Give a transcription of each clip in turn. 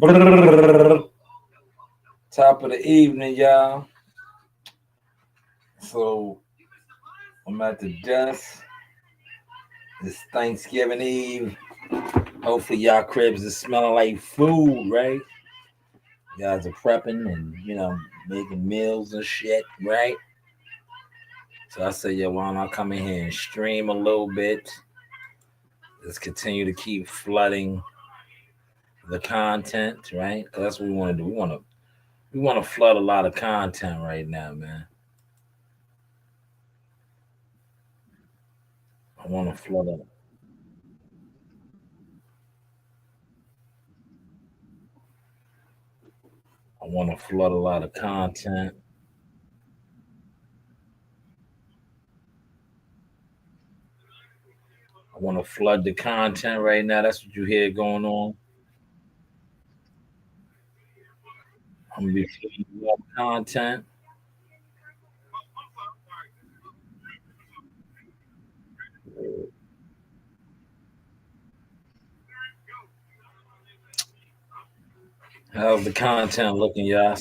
Brrr. Top of the evening, y'all. So I'm at the desk. It's Thanksgiving Eve. Hopefully y'all cribs is smelling like food, right? You guys are prepping and making meals and shit, right? So I said, yeah, why don't I come in here and stream a little bit? Let's continue to keep flooding the content, right? 'Cause that's what we want to do. We want to flood a lot of content right now, man. I want to flood a, I want to flood a lot of content. I want to flood the content right now. That's what you hear going on. I'm gonna be flooding a lot of content. How's the content looking, y'all?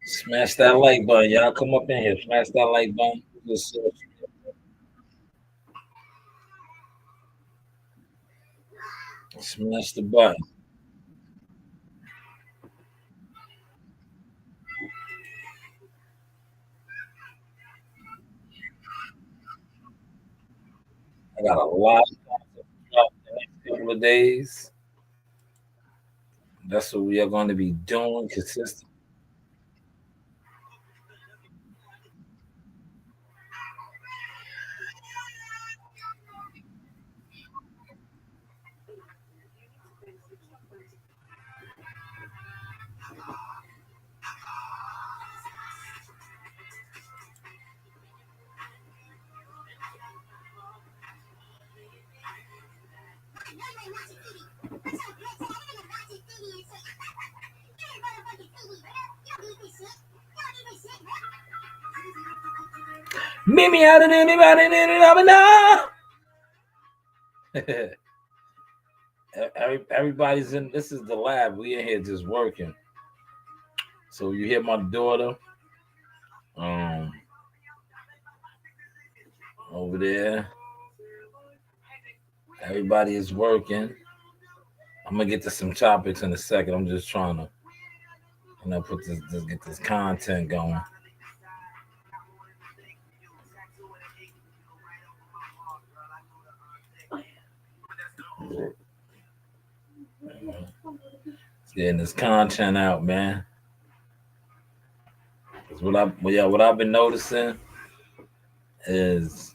Smash that like button, y'all. Come up in here. Smash that like button. Just smash the button. I got a lot of content to drop in the next couple of days. That's what we are going to be doing consistent. Meet me out of anybody now. Everybody's in. This is the lab. We in here just working. So you hear my daughter um over there. Everybody is working. I'm gonna get to some topics in a second. I'm just trying to put this just get this content going. Getting this content out, man. 'Cause what I've been noticing is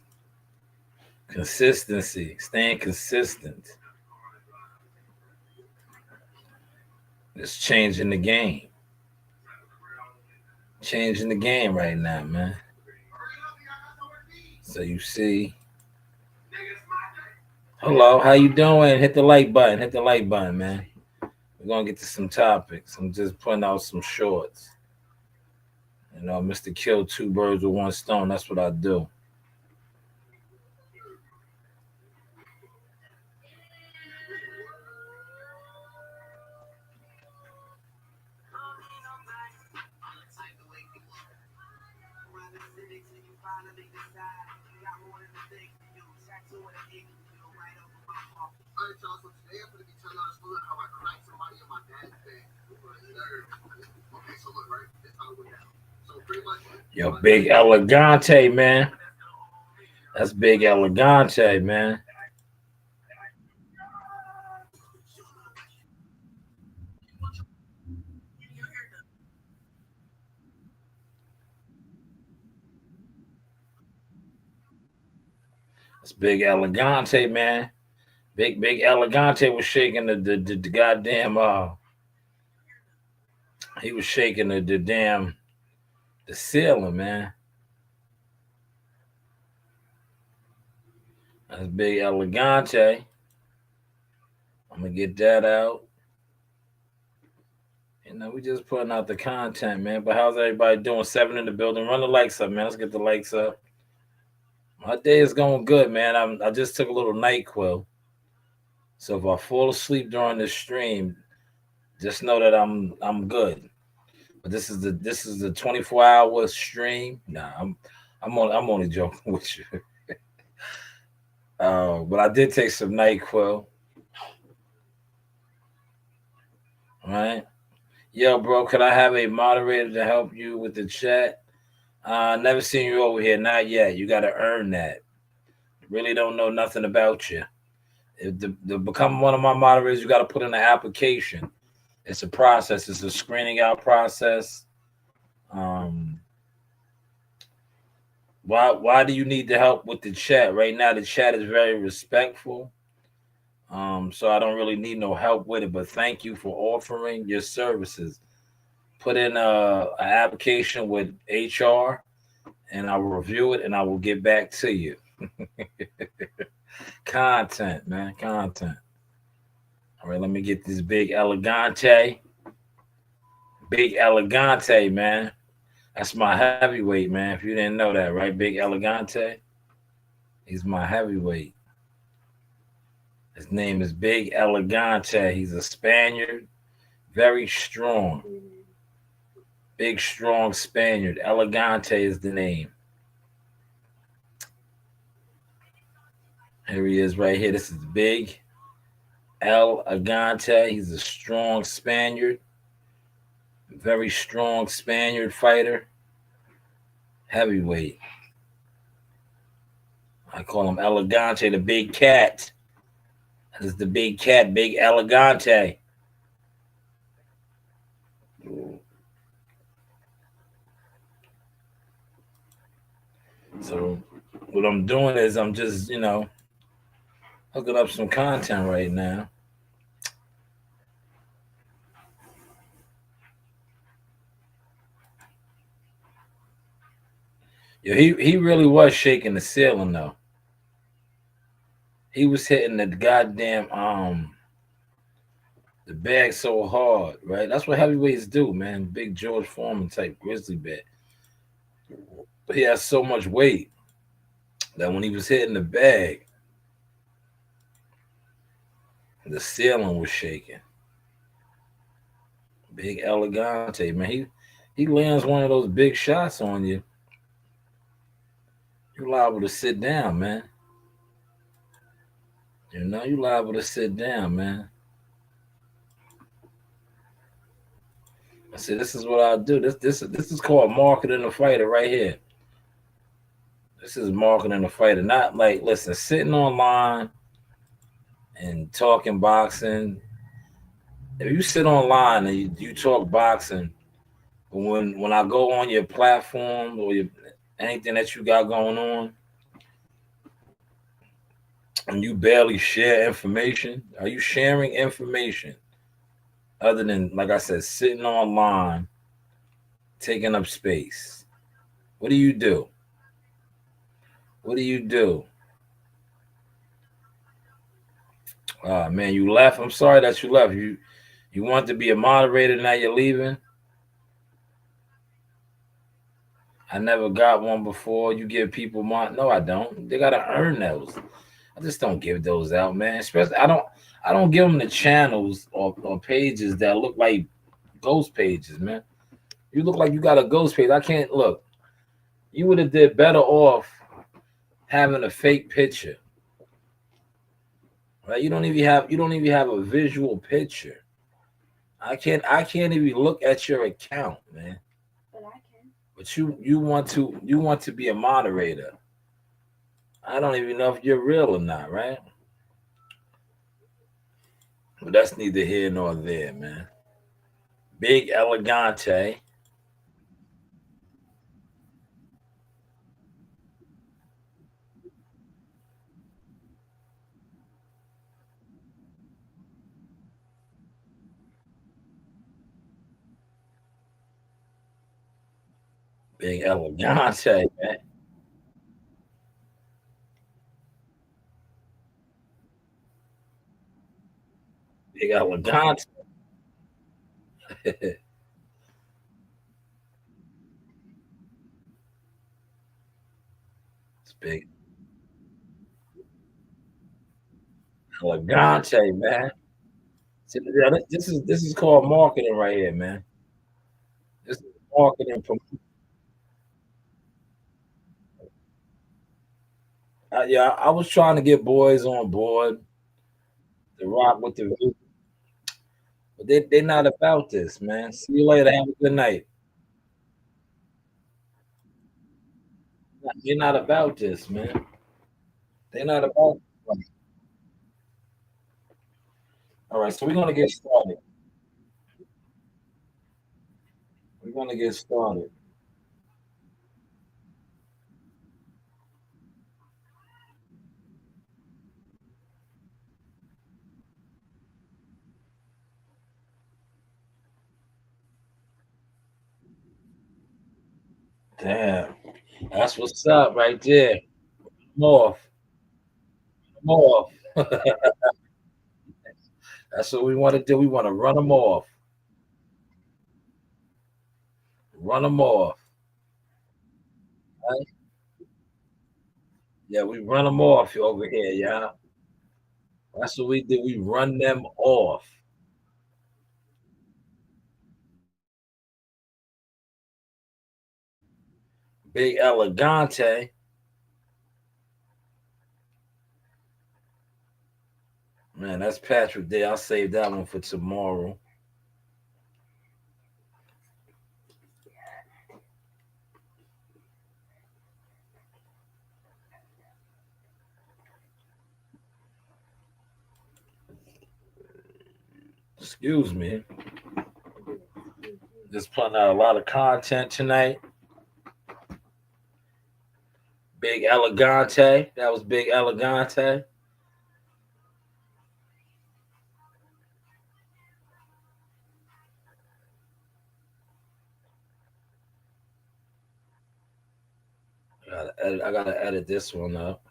consistency, staying consistent. It's changing the game. Changing the game right now, man. So you see, hello, how you doing? Hit the like button. Hit the like button, man. We're gonna get to some topics. I'm just putting out some shorts. Mr. Kill two birds with one stone. That's what I do. Yo, big elegante, man. That's big elegante, man. That's big elegante, man. Big elegante was shaking the goddamn he was shaking the damn the ceiling, man. That's big elegante. I'm gonna get that out. We just putting out the content, man. But how's everybody doing? Seven in the building. Run the likes up, man. Let's get the likes up. My day is going good, man. I just took a little NyQuil, so if I fall asleep during this stream, just know that I'm good. But this is the 24-hour stream. Nah, I'm only joking with you. But I did take some NyQuil. All right. Yo, bro, could I have a moderator to help you with the chat? Never seen you over here. Not yet. You got to earn that. Really don't know nothing about you. To become one of my moderators, you got to put in an application. It's a process. It's a screening out process. Um, why do you need the help with the chat? Right now, the chat is very respectful. So I don't really need no help with it. But thank you for offering your services. Put in an application with HR, and I will review it, and I will get back to you. Content, man, content. All right, let me get this big elegante. Big elegante, man. That's my heavyweight, man. If you didn't know that, right? Big elegante. He's my heavyweight. His name is Big Elegante. He's a Spaniard, very strong. Big, strong Spaniard. Elegante is the name. Here he is right here. This is Big Elegante. He's a strong Spaniard. Very strong Spaniard fighter. Heavyweight. I call him Elegante, the big cat. That is the big cat, Big Elegante. So what I'm doing is I'm just, hooking up some content right now. Yeah, he really was shaking the ceiling though. He was hitting the goddamn the bag so hard, right? That's what heavyweights do, man. Big George Foreman type grizzly bear. But he has so much weight that when he was hitting the bag, the ceiling was shaking. Big Elegante, man. He lands one of those big shots on you. You're liable to sit down, man. You're liable to sit down, man. I said, this is what I do. This is called marketing a fighter right here. This is marketing a fighter. Not like, listen, sitting online and talking boxing. If you sit online and you talk boxing, when I go on your platform or anything that you got going on, and you barely share information, are you sharing information other than, like I said, sitting online, taking up space? What do you do? What do you do? Man, you left. I'm sorry that you left. You want to be a moderator, now you're leaving. I never got one before. You give people no, I don't. They gotta earn those. I just don't give those out, man. Especially I don't give them the channels or pages that look like ghost pages, man. You look like you got a ghost page. I can't look. You would have did better off having a fake picture. Right? You don't even have a visual picture. I can't even look at your account, man. But I can. But you want to be a moderator. I don't even know if you're real or not, right? But that's neither here nor there, man. Big Elegante. Big Elegante, man. Big Elegante. It's big. Elegante, man. See, yeah, this is called marketing right here, man. This is marketing from yeah. I was trying to get boys on board to rock with the view, but they're not about this, man. See you later. Have a good night. They're not about this, man. They're not about. All right, so we're gonna get started. We're gonna get started. Damn, that's what's up right there. Morph, morph. That's what we want to do. We want to run them off. Run them off. Right? Yeah, we run them off over here, yeah. That's what we do. We run them off. Big Elegante. Man, that's Patrick Day. I'll save that one for tomorrow. Excuse me. Just putting out a lot of content tonight. Big Elegante. That was Big Elegante. I gotta edit this one up.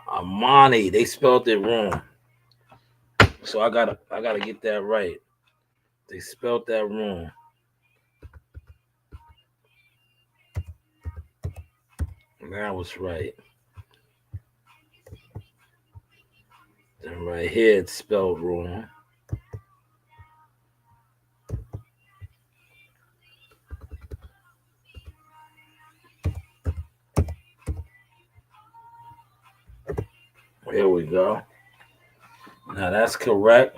Amani. They spelled it wrong. So I gotta get that right. They spelled that wrong. That was right. And right here it's spelled wrong. Here we go. Now that's correct.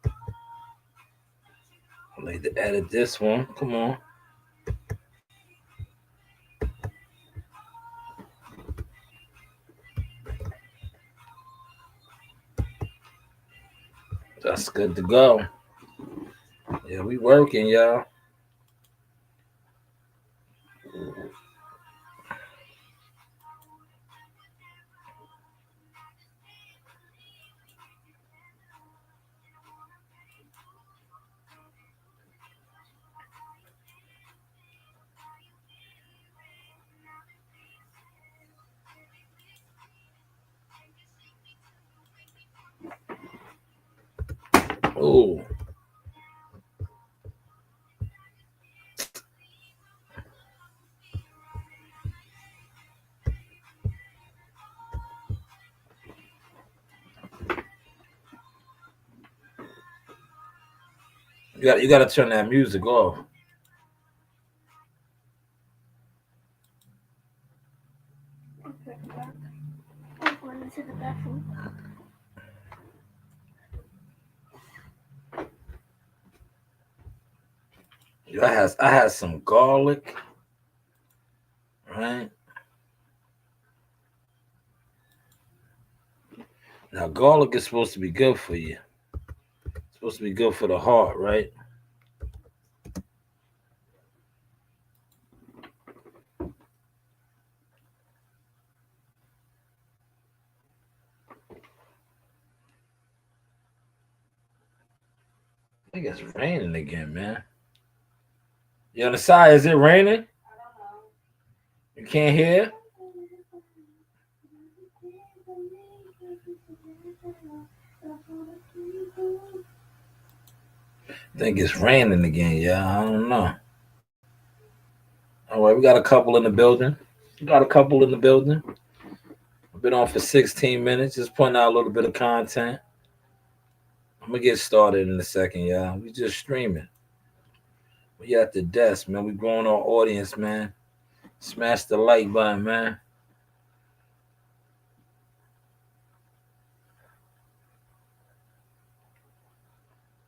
I need to edit this one. Come on. That's good to go. Yeah, we working, y'all. Oh, you gotta turn that music off. I'm going to the bathroom. I had some garlic, right? Now garlic is supposed to be good for you. It's supposed to be good for the heart, right? I think it's raining again, man. You on the side? Is it raining? You can't hear? I think it's raining again, yeah. I don't know. All right, we got a couple in the building. We got a couple in the building. We've been on for 16 minutes, just putting out a little bit of content. I'm gonna get started in a second, y'all. We just streaming. We at the desk, man. We growing our audience, man. Smash the like button, man.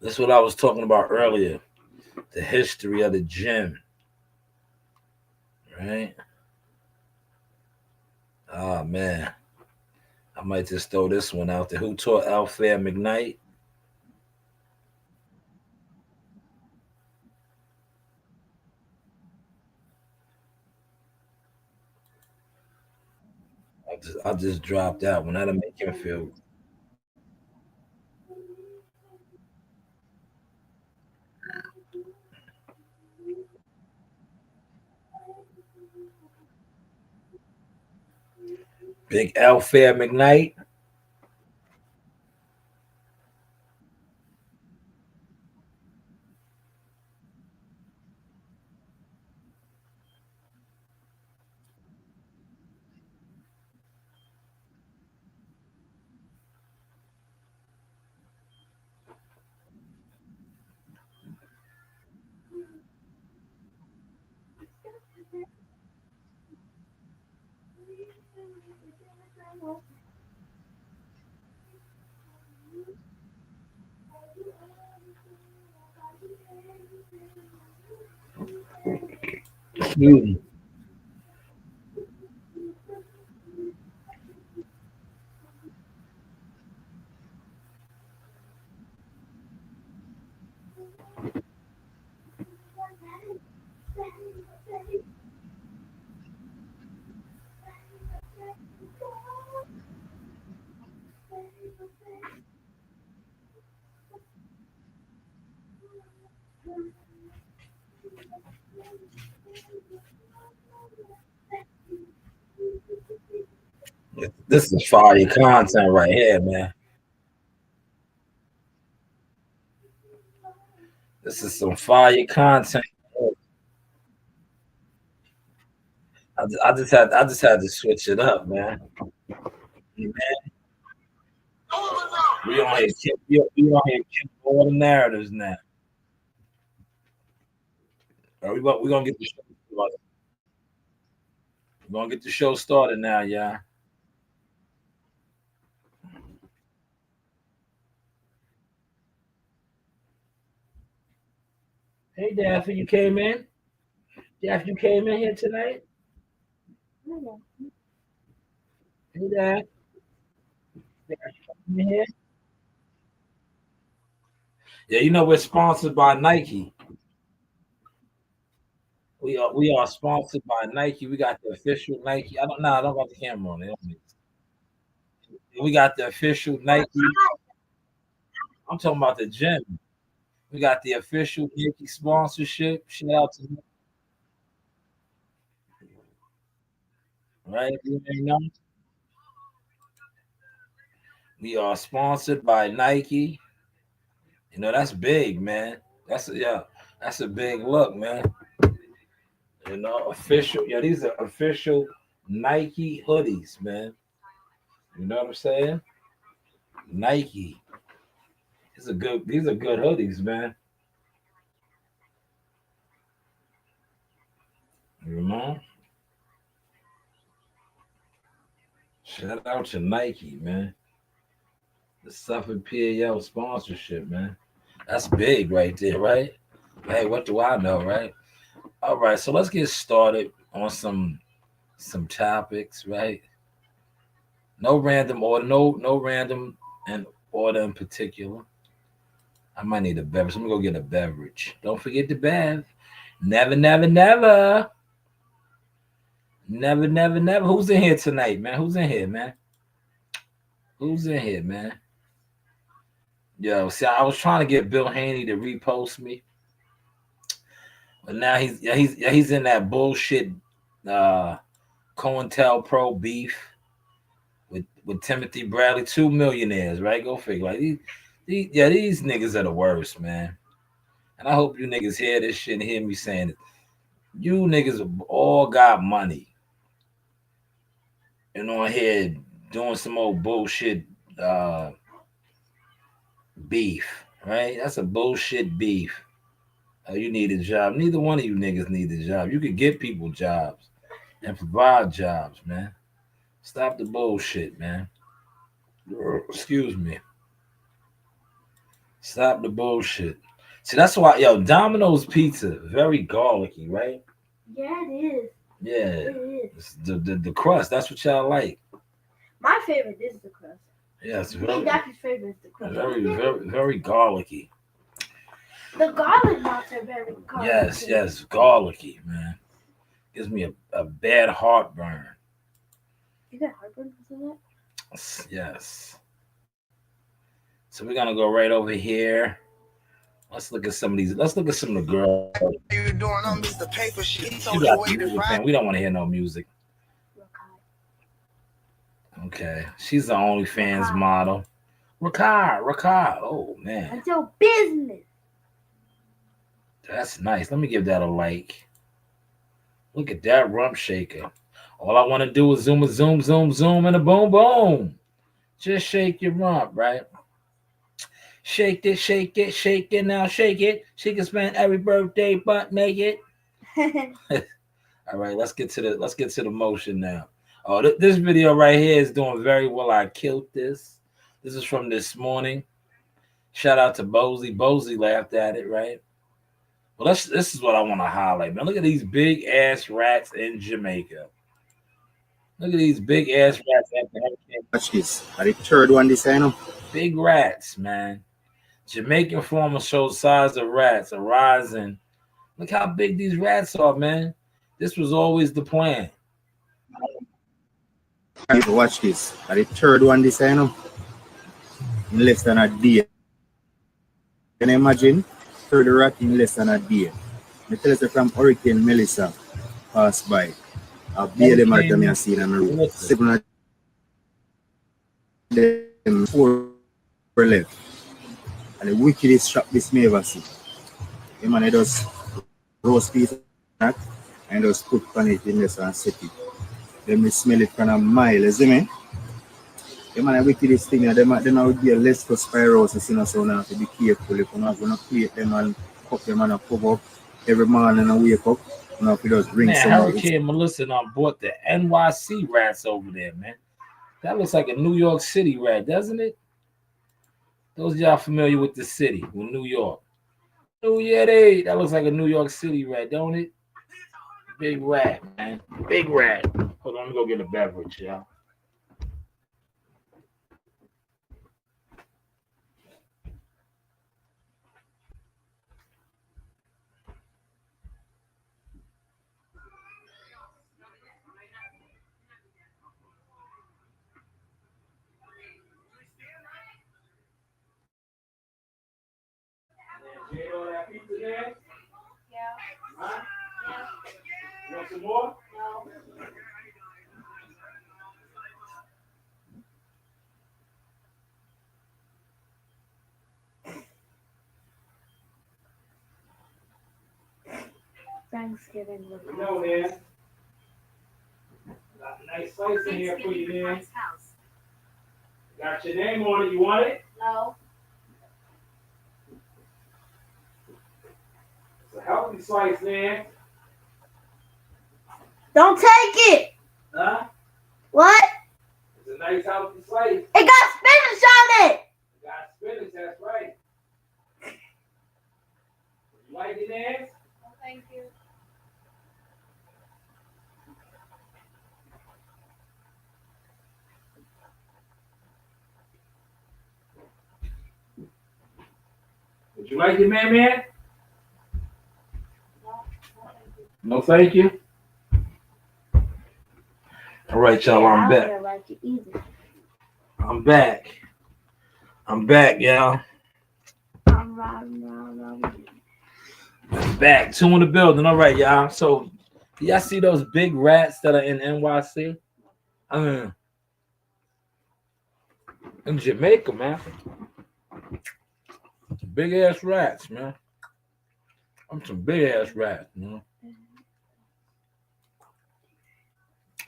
That's what I was talking about earlier. The history of the gym, right? Oh man. I might just throw this one out there. Who taught Alfair McKnight? I just dropped that one. That'll make him feel big. Alfair McKnight. Excuse me. This is fire content right here, man. This is some fire content. I just had to switch it up, man. Man, we on here kick all the narratives now. All right, we gonna get the show started. We're gonna get the show started now, y'all. Hey Daffy, you came in? Daffy, you came in here tonight? Hey Daffy, you in here? Yeah, you know we're sponsored by Nike. We are sponsored by Nike. We got the official Nike. I don't got the camera on it. We got the official Nike. I'm talking about the gym. We got the official Nike sponsorship. Shout out to right. You know, we are sponsored by Nike. You know that's big, man. That's a big look, man. You know, official. Yeah, these are official Nike hoodies, man. You know what I'm saying? Nike. These are good hoodies, man. You know? Shout out to Nike, man. The Suffolk PAL sponsorship, man. That's big right there, right? Hey, what do I know, right? All right, so let's get started on some topics, right? No random order, no random and order in particular. I might need a beverage. I'm gonna go get a beverage. Don't forget the bev. Never, never, never. Never, never, never. Who's in here tonight, man? Who's in here, man? Who's in here, man? Yo, see, I was trying to get Bill Haney to repost me, but now he's in that bullshit uh COINTELPRO beef with Timothy Bradley, two millionaires, right? Go figure. Like these niggas are the worst, man. And I hope you niggas hear this shit and hear me saying it. You niggas all got money. And on here doing some old bullshit uh beef, right? That's a bullshit beef. Oh, you need a job. Neither one of you niggas need a job. You could get people jobs and provide jobs, man. Stop the bullshit, man. Excuse me. Stop the bullshit. See, that's why, yo, Domino's pizza, very garlicky, right? Yeah, it is. Yeah. It is. It's the crust, that's what y'all like. My favorite is the crust. Yeah, it's Me very, and Daffy's favorite is the crust. very garlicky. The garlic knots are very garlicky. Yes, garlicky, man. Gives me a bad heartburn. You got heartburn because of that? Yes. So we're gonna go right over here. Let's look at some of these. Let's look at some of the girls. You're doing on the paper shit. You got music, man. We don't want to hear no music. Okay, she's the OnlyFans model. Rakai. Oh man, that's your business. That's nice. Let me give that a like. Look at that rump shaker. All I want to do is zoom, and a boom, boom. Just shake your rump, right? Shake it, now shake it. She can spend every birthday butt naked. All right, let's get to the motion now. Oh, this video right here is doing very well. I killed this. This is from this morning. Shout out to Bozy. Bozy laughed at it, right? Well, this is what I want to highlight, man. Look at these big ass rats in Jamaica. Look at these big ass rats. Watch this. Are the third one this I know? Big rats, man. Jamaican farmer shows size of rats arising. Look how big these rats are, man. This was always the plan. Watch this. Are the third one this I know? In less than a day. Can you imagine? Third rat in less than a day. I tell you from Hurricane Melissa passed by. I'll be them at me and see them. 7 of them, 4 were left. And the wickedest trap this may ever see. The man just roast piece and just put on it in this and set it. Then we smell it from a mile, you see me? The man wickedest thing, them would be a less for spirosis, you know, so now have to be careful. If you're not going to create them and cook them and cover up every morning and wake up, you know, if you just drink some. Hurricane Melissa bought the NYC rats over there, man. That looks like a New York City rat, doesn't it? Those of y'all familiar with the city, with New York. Oh, yeah, that looks like a New York City rat, don't it? Big rat, man. Big rat. Hold on, let me go get a beverage, y'all. Yeah. Huh? Yeah. You want some more? No. Thanksgiving look. No, man. Got a nice slice in here for you, man. Got your name on it. You want it? No. It's a healthy slice, man. Don't take it. Huh? What? It's a nice healthy slice. It got spinach on it. It got spinach, that's right. You like it, Nance? No, thank you. Would you like it, man? No, thank you. All right, y'all. I'm back. Like it either. I'm back, y'all. Back, two in the building. All right, y'all. So, y'all see those big rats that are in NYC? In Jamaica, man. Big ass rats, man. I'm some big ass rats, man.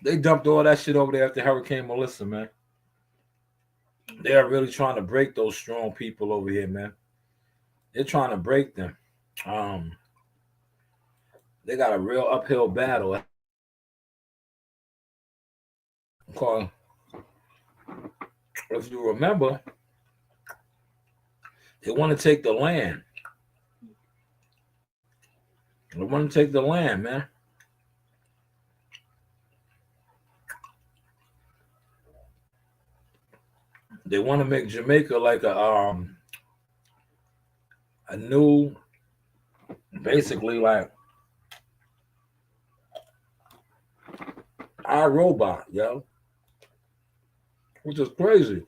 They dumped all that shit over there after Hurricane Melissa, man. They are really trying to break those strong people over here, man. They're trying to break them. They got a real uphill battle. Because if you remember, they want to take the land. They want to take the land, man. They want to make Jamaica like a new, basically like our robot, yo, which is crazy.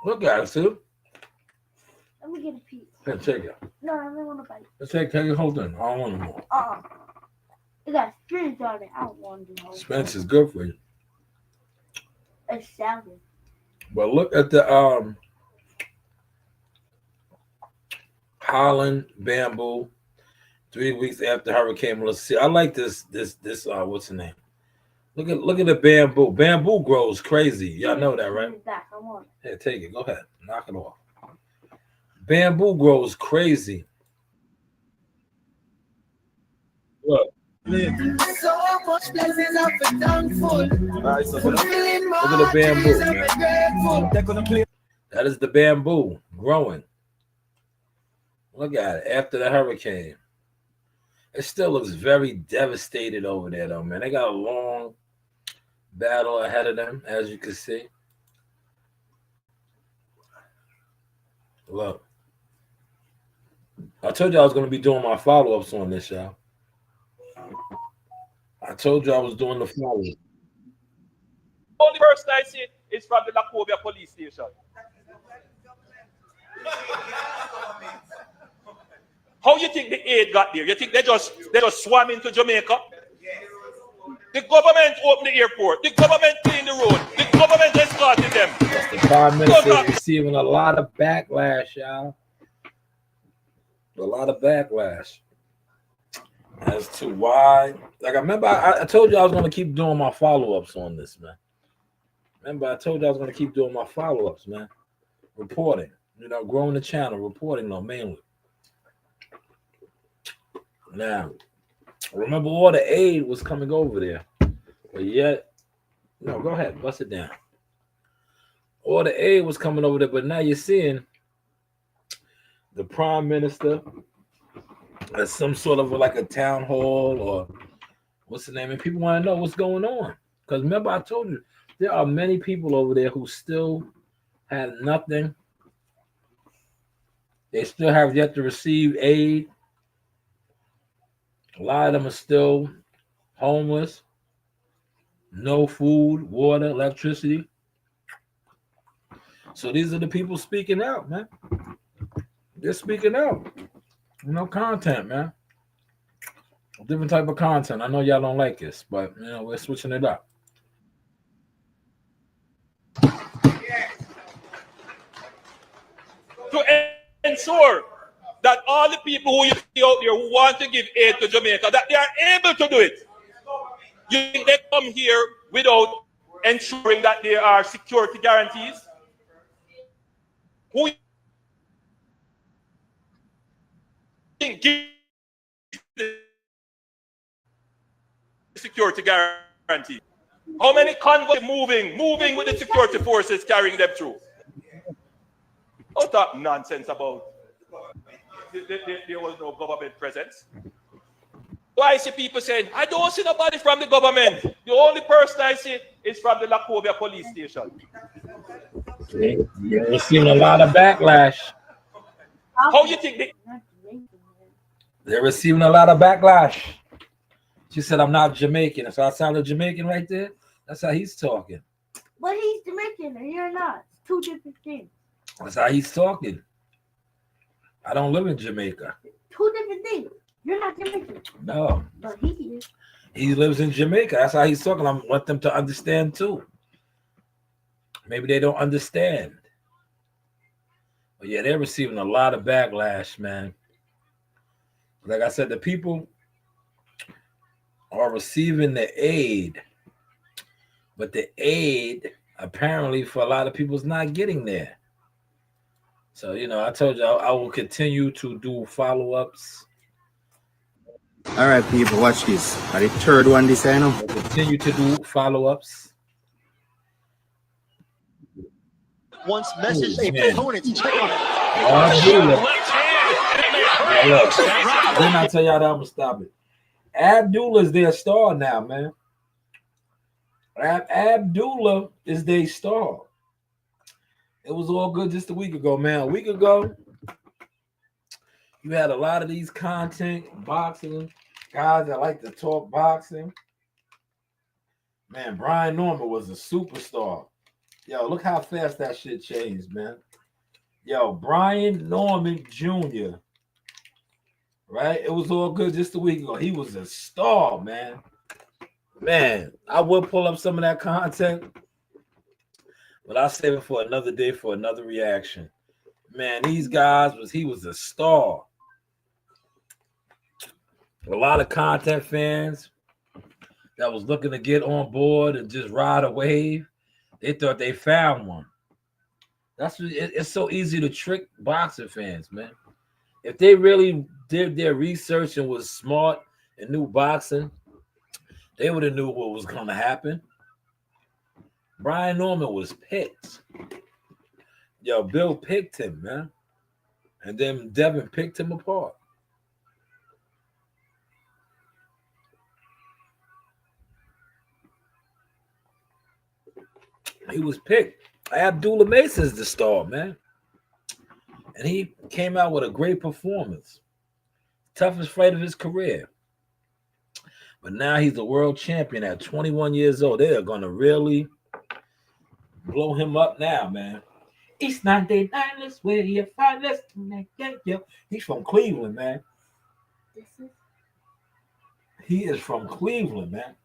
Look at it, Sue. Let me get a piece. Here, take it. No, I don't want to bite. Let's take it. Hold on. I don't want no more. It got spinach on it. I don't want to do no. Spinach is good for you. It's salad. But look at the Holland bamboo. 3 weeks after Hurricane Melissa. I like this. What's the name? Look at the bamboo. Bamboo grows crazy. Y'all know that, right? I want it. Here, take it. Go ahead. Knock it off. Bamboo grows crazy. Look. So much blessings of a thankful. Look at the bamboo, man. That is the bamboo growing. Look at it. After the hurricane. It still looks very devastated over there, though, man. They got a long battle ahead of them, as you can see. Look. I told you I was going to be doing my follow-ups on this, y'all. I told you I was doing the follow-up. Only person I see is from the Lacobia police station. How you think the aid got there? You think they just swam into Jamaica? The government opened the airport. The government cleaned the road. The government escorted them. The Prime Minister is receiving a lot of backlash, y'all. A lot of backlash as to why. Like, I remember I told you I was going to keep doing my follow-ups on this, man. Remember, I told you I was going to keep doing my follow-ups, man. Reporting, growing the channel, reporting, though, mainly. Now, remember all the aid was coming over there. But yet, no, go ahead, bust it down. All the aid was coming over there, but now you're seeing the Prime Minister at some sort of like a town hall or what's the name? And people want to know what's going on. Because remember, I told you, there are many people over there who still have nothing. They still have yet to receive aid. A lot of them are still homeless. No food, water, electricity. So these are the people speaking out, man. They're speaking out. Content, man. A different type of content. I know y'all don't like this, but we're switching it up. To ensure that all the people who you see out there who want to give aid to Jamaica, that they are able to do it. You think they come here without ensuring that there are security guarantees? Who think give the security guarantee? How many convoys moving with the security forces carrying them through? Don't talk nonsense about there was no government presence. Why I see people saying, I don't see nobody from the government. The only person I see is from the Lacobia police station. You're seeing a lot of backlash. How you think They're receiving a lot of backlash. She said, I'm not Jamaican. So I sounded Jamaican right there. That's how he's talking. But he's Jamaican and you're not. It's two different things. That's how he's talking. I don't live in Jamaica. Two different things. You're not Jamaican. No. But he is. He lives in Jamaica. That's how he's talking. I want them to understand too. Maybe they don't understand. But yeah, they're receiving a lot of backlash, man. Like I said, the people are receiving the aid, but the aid apparently for a lot of people is not getting there. So, I told you I will continue to do follow-ups. All right, people, watch this. The third one this I know. I'll continue to do follow-ups. Once message the opponents, check on it. Then I tell y'all that I'm gonna stop it. Abdullah is their star now, man. Abdullah is their star. It was all good just a week ago, man. A week ago, you had a lot of these content boxing guys that like to talk boxing. Man, Brian Norman was a superstar. Yo, look how fast that shit changed, man. Yo, Brian Norman Jr., right? It was all good just a week ago. He was a star, man. Man, I would pull up some of that content, but I'll save it for another day for another reaction. Man, these guys, he was a star. A lot of content fans that was looking to get on board and just ride a wave. They thought they found one. It's so easy to trick boxing fans, man. If they really did their research and was smart and knew boxing, they would have knew what was going to happen. Brian Norman was picked. Yo, Bill picked him, man. And then Devin picked him apart. He was picked. Abdullah Mason's the star, man. And he came out with a great performance. Toughest fight of his career. But now he's the world champion at 21 years old. They are going to really blow him up now, man. East 99, let's where you find us. He's from Cleveland, man. He is from Cleveland, man.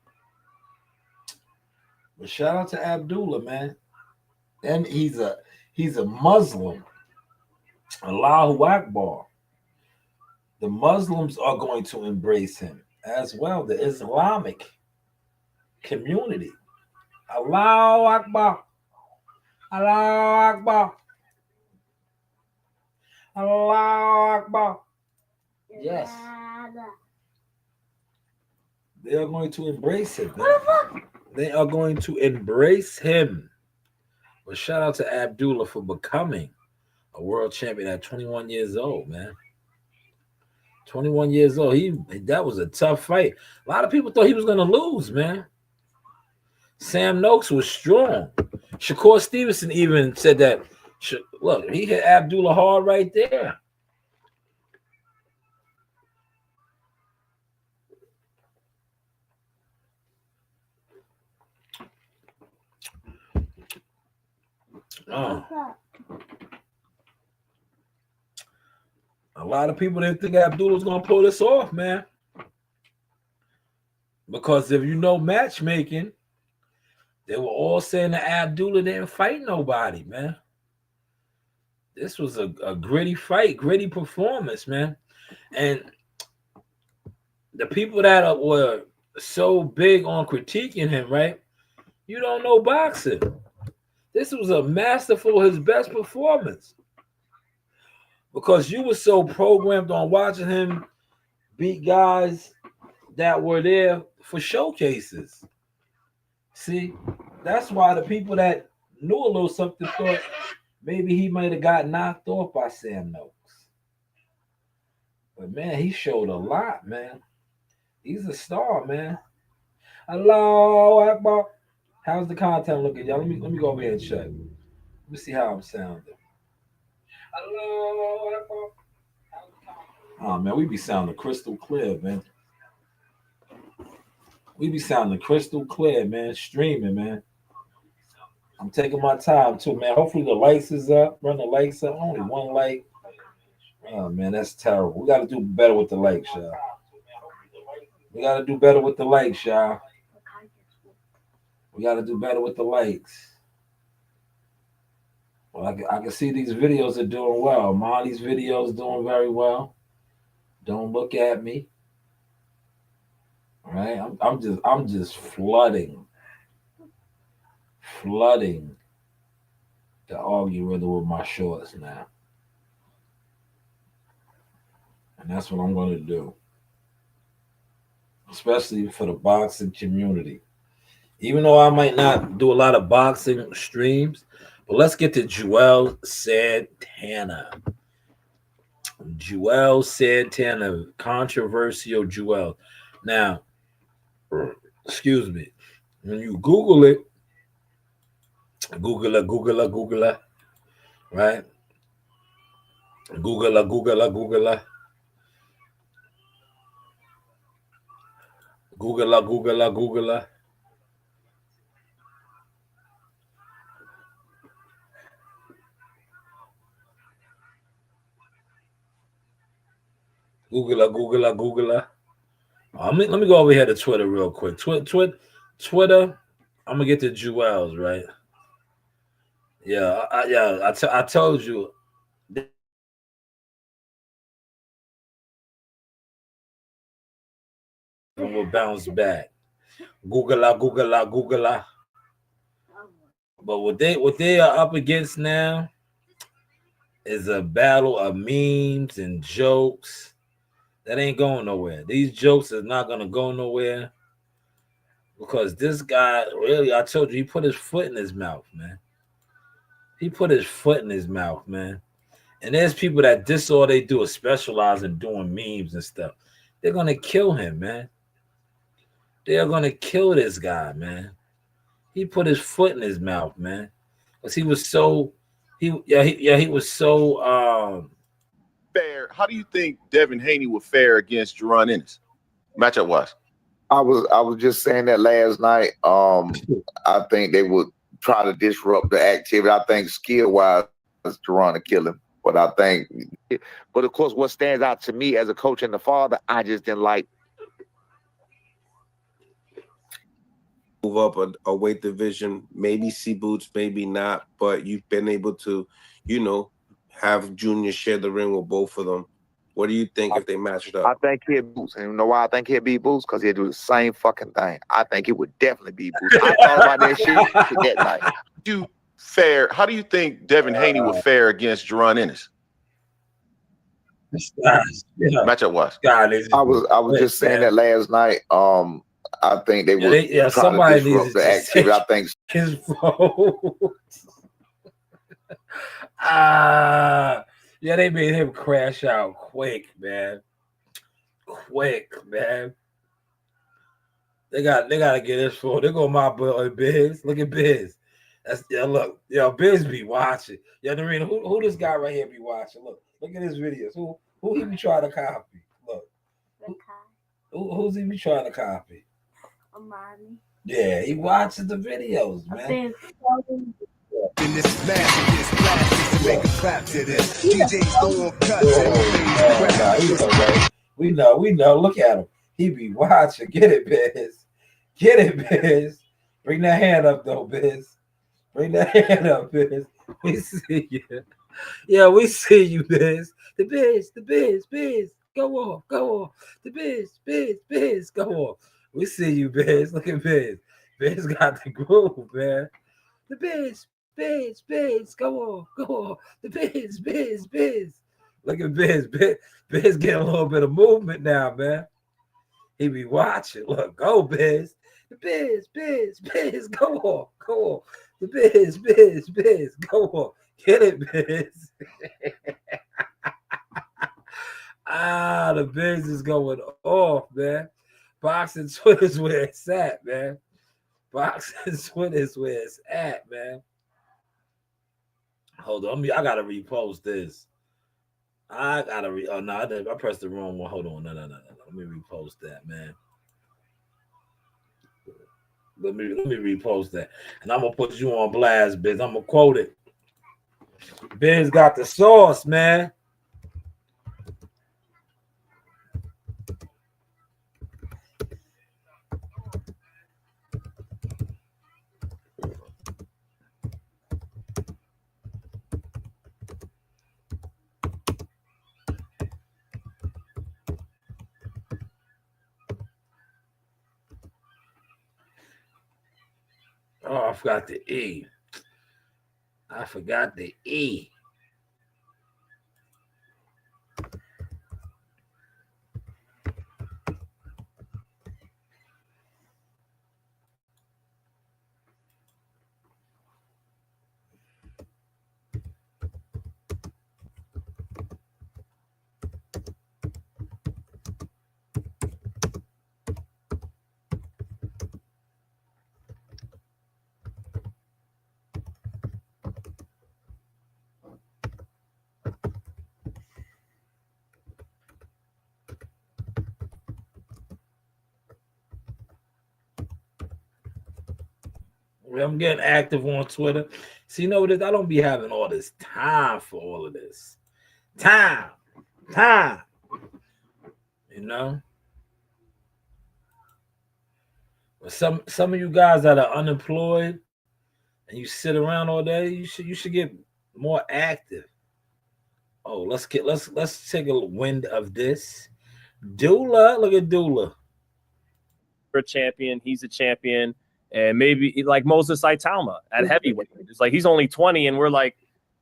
But shout out to Abdullah, man. And he's a Muslim. Allahu Akbar. The Muslims are going to embrace him as well. The Islamic community. Allahu Akbar. Allahu Akbar. Allahu Akbar. Yes. They are going to embrace him. They are going to embrace him. But shout out to Abdullah for becoming a world champion at 21 years old, man. 21 years old. That was a tough fight. A lot of people thought he was going to lose, man. Sam Noakes was strong. Shakur Stevenson even said that. Look, he hit Abdullah hard right there. Oh. A lot of people didn't think Abdullah was going to pull this off, man. Because if you know matchmaking, they were all saying that Abdullah didn't fight nobody, man. This was a gritty fight, gritty performance, man. And the people that were so big on critiquing him, right? You don't know boxing. This was a masterful, his best performance. Because you were so programmed on watching him beat guys that were there for showcases. See, that's why the people that knew a little something thought maybe he might have got knocked off by Sam Noakes. But, man, he showed a lot, man. He's a star, man. Allahu Akbar. How's the content looking, y'all? Let me go over here and check. Let me see how I'm sounding. Allahu Akbar. Oh man, we be sounding crystal clear, man. We be sounding crystal clear, man. Streaming, man. I'm taking my time too, man. Hopefully the lights is up. Run the lights up. Only one light. Oh man, that's terrible. We got to do better with the lights, y'all. We got to do better with the lights, y'all. We got to do better with the lights. Well, I can see these videos are doing well. Molly's videos doing very well. Don't look at me. All right, I'm just flooding the algorithm with my shorts now, and that's what I'm going to do, especially for the boxing community. Even though I might not do a lot of boxing streams, but let's get to Joel Santana. Joel Santana, controversial Joel. Now, excuse me, when you Google it, Google it, right? Google it. Google it. Google it. Google it. Let me go over here to Twitter real quick. Twitter. I'm gonna get to Jewels, right? Yeah, I told you. And we'll bounce back. Google it. But what they are up against now is a battle of memes and jokes that ain't going nowhere. These jokes are not gonna go nowhere because this guy really, I told you, he put his foot in his mouth, man. He put his foot in his mouth, man. And there's people that this all they do is specialize in doing memes and stuff. They're gonna kill him, man. They are gonna kill this guy, man. He put his foot in his mouth, man. Because he was so he was so fair. How do you think Devin Haney would fare against Jerron Ennis? Matchup wise. I was just saying that last night. I think they would try to disrupt the activity. I think skill wise, Jerron to kill him. But of course, what stands out to me as a coach and a father, I just didn't like. Move up a weight division, maybe see Boots, maybe not, but you've been able to, have Junior share the ring with both of them. What do you think if they matched up? I think he'd Boots. And you know why I think he'd be Boots? Because he'd do the same fucking thing. I think it would definitely be Boots. I thought about that shit that night. How do you think Devin Haney would fare against Jerron Ennis? Matchup wise. I was just saying that last night. I think they would try to disrupt the activity. I think his phone. They made him crash out quick, man. They gotta get his phone. They go my boy Biz. Look at Biz. Look, Biz be watching. Narina, who this guy right here be watching? Look at his videos. Who he be trying to copy? Look. Who's he be trying to copy? Amani. Yeah, he watches the videos, man. In this magic is plastic to make a clap to this. DJ's throwing cuts. We know. Look at him. He be watching. Get it, Biz. Bring that hand up, though, Biz. Bring that hand up, Biz. We see you. Yeah, we see you, Biz. The Biz. Go off. The Biz, go off. We see you, Biz. Look at Biz. Biz got the groove, man. The Biz, go on. The Biz. Look at Biz. Biz getting a little bit of movement now, man. He be watching. Look, go Biz. The Biz, go on. The Biz, go on. Get it, Biz. The Biz is going off, man. Boxing Twitter's where it's at, man. Boxing Twitter's where it's at, man. Hold on, I gotta repost this. I gotta oh no, I pressed the wrong one. Hold on, no. Let me repost that, man. Let me repost that, and I'm gonna put you on blast, Biz. I'm gonna quote it. Biz got the sauce, man. Oh, I forgot the E. I forgot the E. I'm getting active on Twitter. See, you know what it is? I don't be having all this time for all of this. Time. You know? But some of you guys that are unemployed and you sit around all day, you should get more active. Oh, let's take a wind of this. Dula, look at Dula. A champion, he's a champion, and maybe like Moses Saitama at heavyweight. It's like he's only 20, and we're like,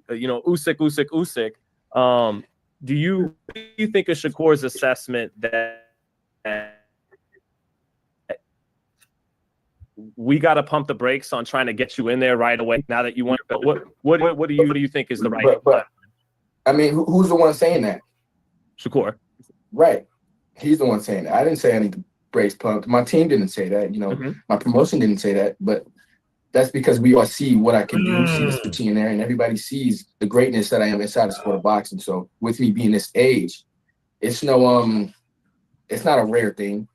Usyk. Do you think of Shakur's assessment that we got to pump the brakes on trying to get you in there right away now that you want? What do you think is the right? But I mean, who's the one saying that? Shakur. Right. He's the one saying that. I didn't say any brakes pumped. My team didn't say that. My promotion didn't say that. But that's because we all see what I can do, see the strategy in there, and everybody sees the greatness that I am inside the sport of boxing. So with me being this age, it's it's not a rare thing.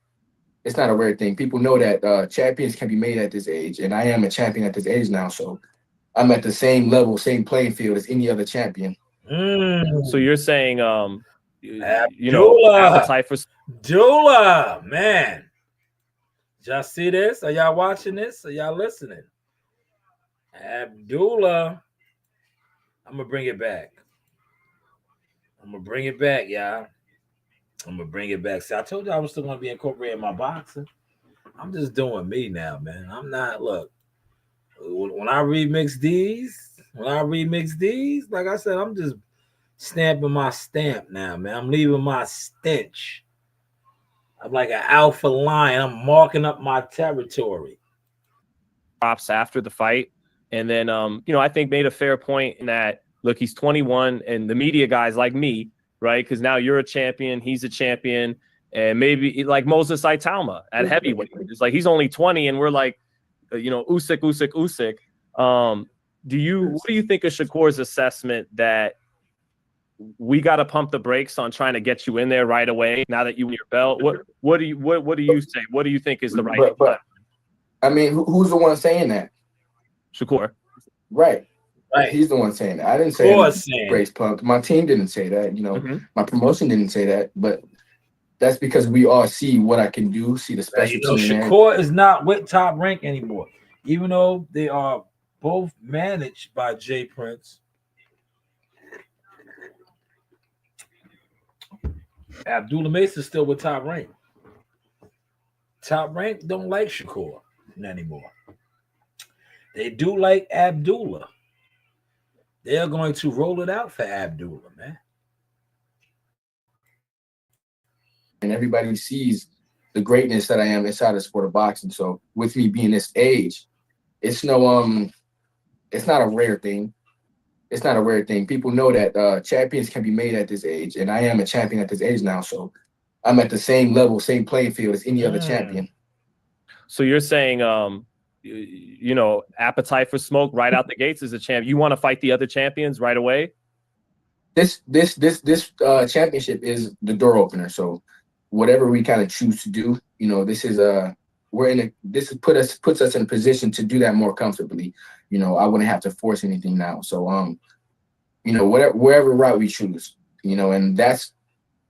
It's not a rare thing. People know that champions can be made at this age, and I am a champion at this age now. So I'm at the same level, same playing field as any other champion. So you're saying, Abdullah, appetite for Dula, man. Y'all see this? Are y'all watching this? Are y'all listening? Abdullah, I'm gonna bring it back. Y'all. I'm gonna bring it back. See, I told you I was still gonna be incorporating my boxing. I'm just doing me now, man. I'm not. Look, when I remix these, like I said, I'm just stamping my stamp now, man. I'm leaving my stench. I'm like an alpha lion. I'm marking up my territory. Props after the fight, and then I think made a fair point in that. Look, he's 21, and the media guys like me, right? Because now you're a champion, he's a champion, and maybe like Moses Saitama at heavyweight. It's like he's only 20, and we're like, Usyk. What do you think of Shakur's assessment that we got to pump the brakes on trying to get you in there right away now that you win your belt? What do you say? What do you think is the right? But I mean, who's the one saying that? Shakur. Right. He's the one saying that. I didn't say brakes pumped. My team didn't say that. My promotion didn't say that. But that's because we all see what I can do, see the specialty in there. Shakur is not with Top Rank anymore, even though they are both managed by Jay Prince. Abdullah Mace is still with Top Rank. Top Rank don't like Shakur anymore. They do like Abdullah. They're going to roll it out for Abdullah, man. And everybody sees the greatness that I am inside the sport of boxing. So with me being this age, it's not a rare thing. It's not a rare thing. People know that champions can be made at this age, and I am a champion at this age now. So I'm at the same level, same playing field as any other champion. So you're saying, appetite for smoke right out the gates as a champ. You want to fight the other champions right away? this championship is the door opener. So whatever we kind of choose to do, this is puts us in a position to do that more comfortably. I wouldn't have to force anything now. So wherever route we choose, and that's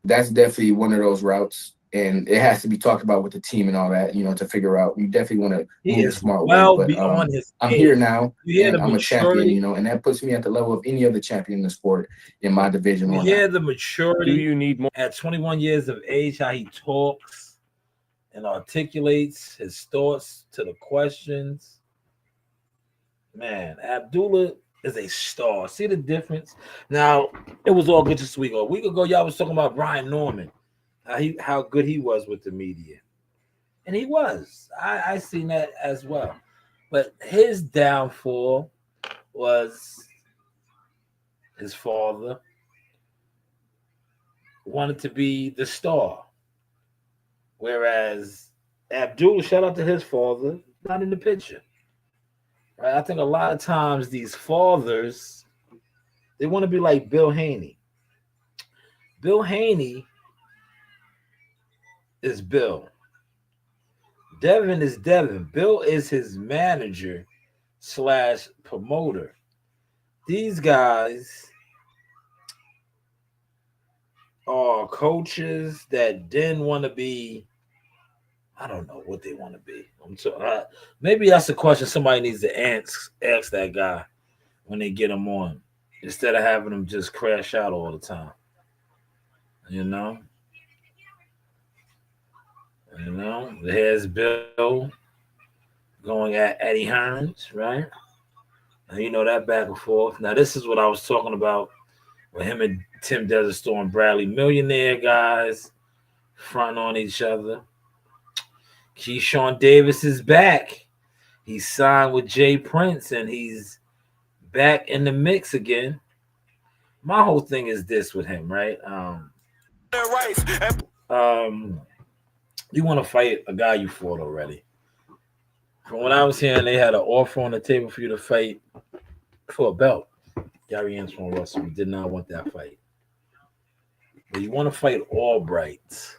definitely one of those routes. And it has to be talked about with the team and all that, to figure out. You definitely want to move a smart way. But beyond his I'm age. here now, and I'm maturity. a champion, and that puts me at the level of any other champion in the sport in my division. You hear the maturity. Do you need more? At 21 years of age, how he talks and articulates his thoughts to the questions. Man, Abdullah is a star. See the difference? Now, it was all good just a week ago. A week ago, y'all was talking about Brian Norman. How good he was with the media. And he was. I seen that as well. But his downfall was his father wanted to be the star. Whereas Abdul, shout out to his father, not in the picture. Right? I think a lot of times these fathers, they want to be like Bill Haney. Bill Haney is Bill. Devin is Devin. Bill is his manager / promoter. These guys are coaches that didn't want to be, I don't know what they want to be. Maybe that's a question somebody needs to ask that guy when they get him on, instead of having him just crash out all the time. There's Bill going at Eddie Hearns, right? And that back and forth. Now, this is what I was talking about with him and Tim Desert Storm Bradley, millionaire guys fronting on each other. Keyshawn Davis is back. He signed with Jay Prince, and he's back in the mix again. My whole thing is this with him, right? You want to fight a guy you fought already. From what I was hearing, they had an offer on the table for you to fight for a belt. Gary Antoine Russell did not want that fight. But you want to fight Albright.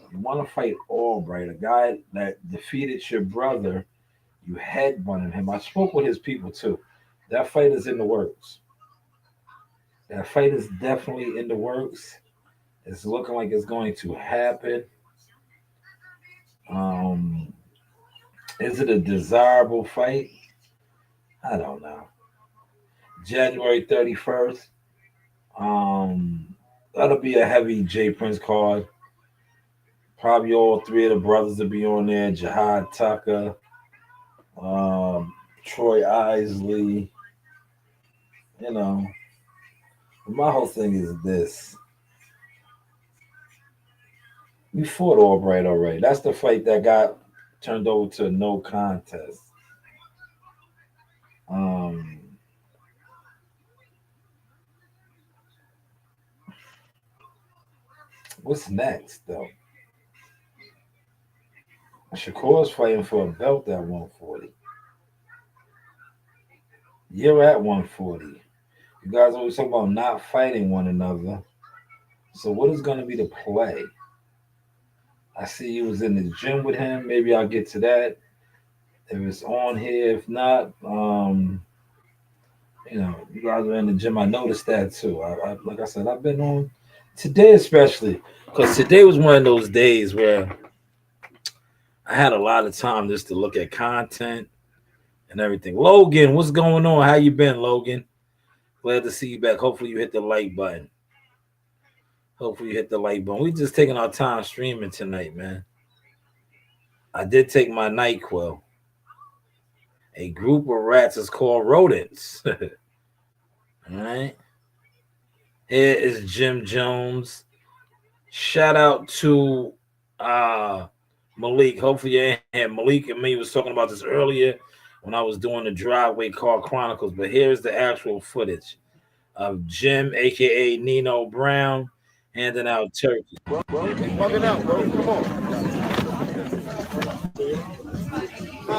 You want to fight Albright, a guy that defeated your brother. You headbutted him. I spoke with his people too. That fight is in the works. That fight is definitely in the works. It's looking like it's going to happen. Is it a desirable fight? I don't know. January 31st. That'll be a heavy Jay Prince card. Probably all three of the brothers will be on there. Jihad Tucker, Troy Isley. My whole thing is this. We fought Albright already. That's the fight that got turned over to a no contest. What's next, though? Shakur's fighting for a belt at 140. You're at 140. You guys always talk about not fighting one another. So what is going to be the play? I see you was in the gym with him. Maybe I'll get to that if it's on here. If not, you guys are in the gym. I noticed that too. Like I said, I've been on today, especially because today was one of those days where I had a lot of time just to look at content and everything. Logan, what's going on? How you been, Logan? Glad to see you back. Hopefully you hit the like button. We just taking our time streaming tonight, man. I did take my NyQuil. A group of rats is called rodents. All right. Here is Jim Jones. Shout out to Malik. Hopefully you ain't Malik and me was talking about this earlier when I was doing the Driveway Car Chronicles. But here's the actual footage of Jim, a.k.a. Nino Brown, handing out turkey. Bro, keep bugging out, bro. Come on. No.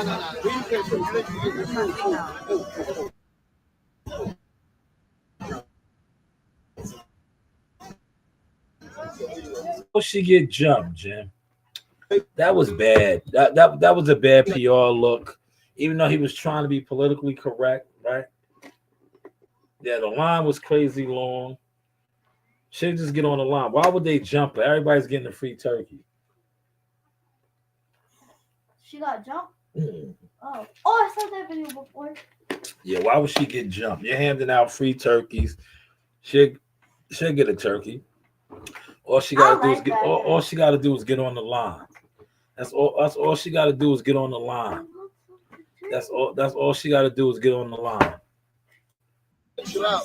she get jumped, Jim? That was bad. That was a bad PR look. Even though he was trying to be politically correct, right? Yeah, the line was crazy long. Should just get on the line. Why would they jump her? Everybody's getting a free turkey. She got jumped? Oh, I saw that video before. Yeah, why would she get jumped? You're handing out free turkeys. She'll get a turkey. All she gotta do is get all she gotta do is get on the line. That's all she gotta do is get on the line. That's all she gotta do is get on the line. Chill out.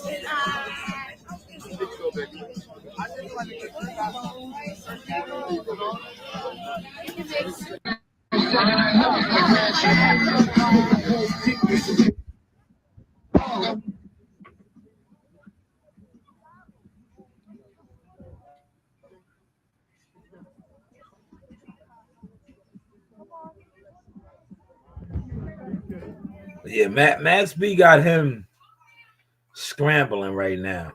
Yeah, Max B got him scrambling right now.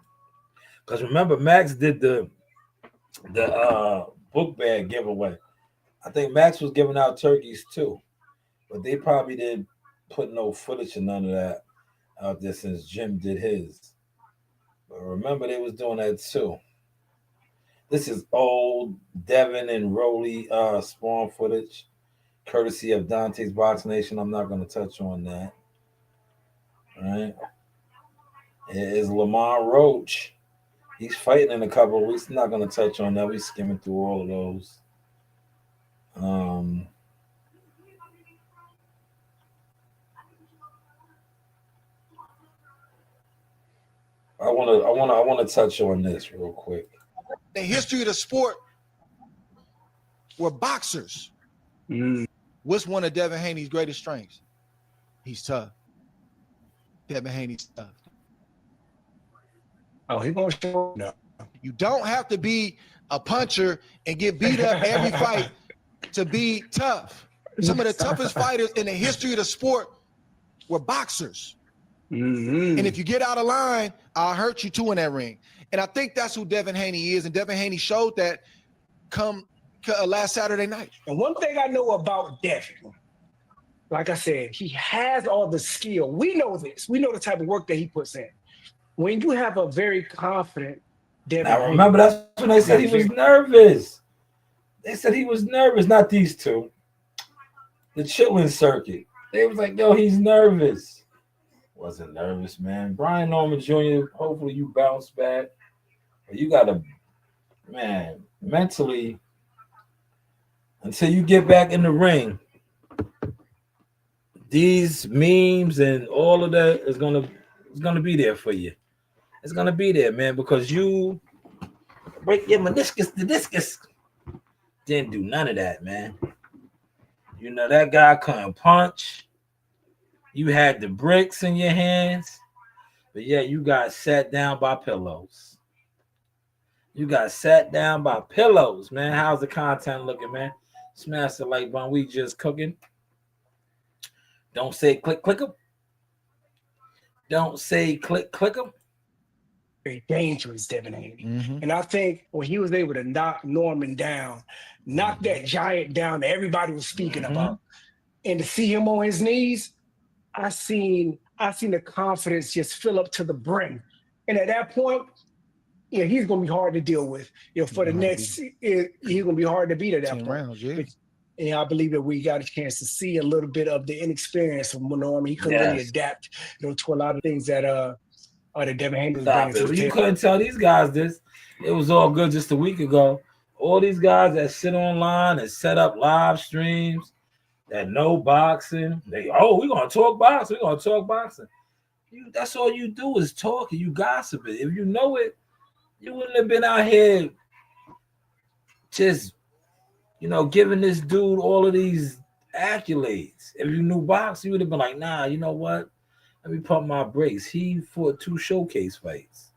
Because remember, Max did the book bag giveaway. I think Max was giving out turkeys too, but they probably didn't put no footage or none of that out there since Jim did his. But remember, they was doing that too. This is old Devin and Rolly spawn footage, courtesy of Dante's Box Nation. I'm not going to touch on that. All right. It is Lamar Roach. He's fighting in a couple of weeks. I'm not going to touch on that. We're skimming through all of those. I want to touch on this real quick. The history of the sport were boxers. What's one of Devin Haney's greatest strengths? He's tough. Devin Haney's tough. Oh, he gonna show no. You don't have to be a puncher and get beat up every fight to be tough. Some of the toughest fighters in the history of the sport were boxers. And if you get out of line, I'll hurt you too in that ring. And I think that's who Devin Haney is. And Devin Haney showed that come last Saturday night. And one thing I know about Devin, like I said, he has all the skill. We know this. We know the type of work that he puts in. When you have a very confident Devin Now remember, that's when they said he was nervous. They said he was nervous, not these two. The chilling circuit. They was like, yo, he's nervous. Wasn't nervous, man. Brian Norman Jr., hopefully you bounce back. But you got to, man, mentally, until you get back in the ring, these memes and all of that is gonna be there for you. It's gonna be there, man, because you break your meniscus, the discus. Didn't do none of that, man. You know, that guy couldn't punch. You had the bricks in your hands, but yeah, you got sat down by pillows. You got sat down by pillows, man. How's the content looking, man? Smash the like button. We just cooking. Don't say click them. Don't say click them. very dangerous, Devin Haney. And I think when he was able to knock Norman down, knock that giant down that everybody was speaking about, and to see him on his knees, I seen the confidence just fill up to the brim. And at that point, yeah, he's gonna be hard to deal with. You know, for the next, he's gonna be hard to beat at that point. Rounds, yeah. And I believe that we got a chance to see a little bit of the inexperience from Norman. He couldn't really adapt, to a lot of things that the Devin Haney was bringing to the You table. couldn't tell these guys this. It was all good just a week ago. All these guys that sit online and set up live streams that know boxing, we're gonna talk boxing. We're gonna talk boxing. That's all you do is talk and you gossip it. If you know it, you wouldn't have been out here just giving this dude all of these accolades. If you knew boxing, you would have been like, nah, you know what? Let me pump my brakes. He fought 2 showcase fights.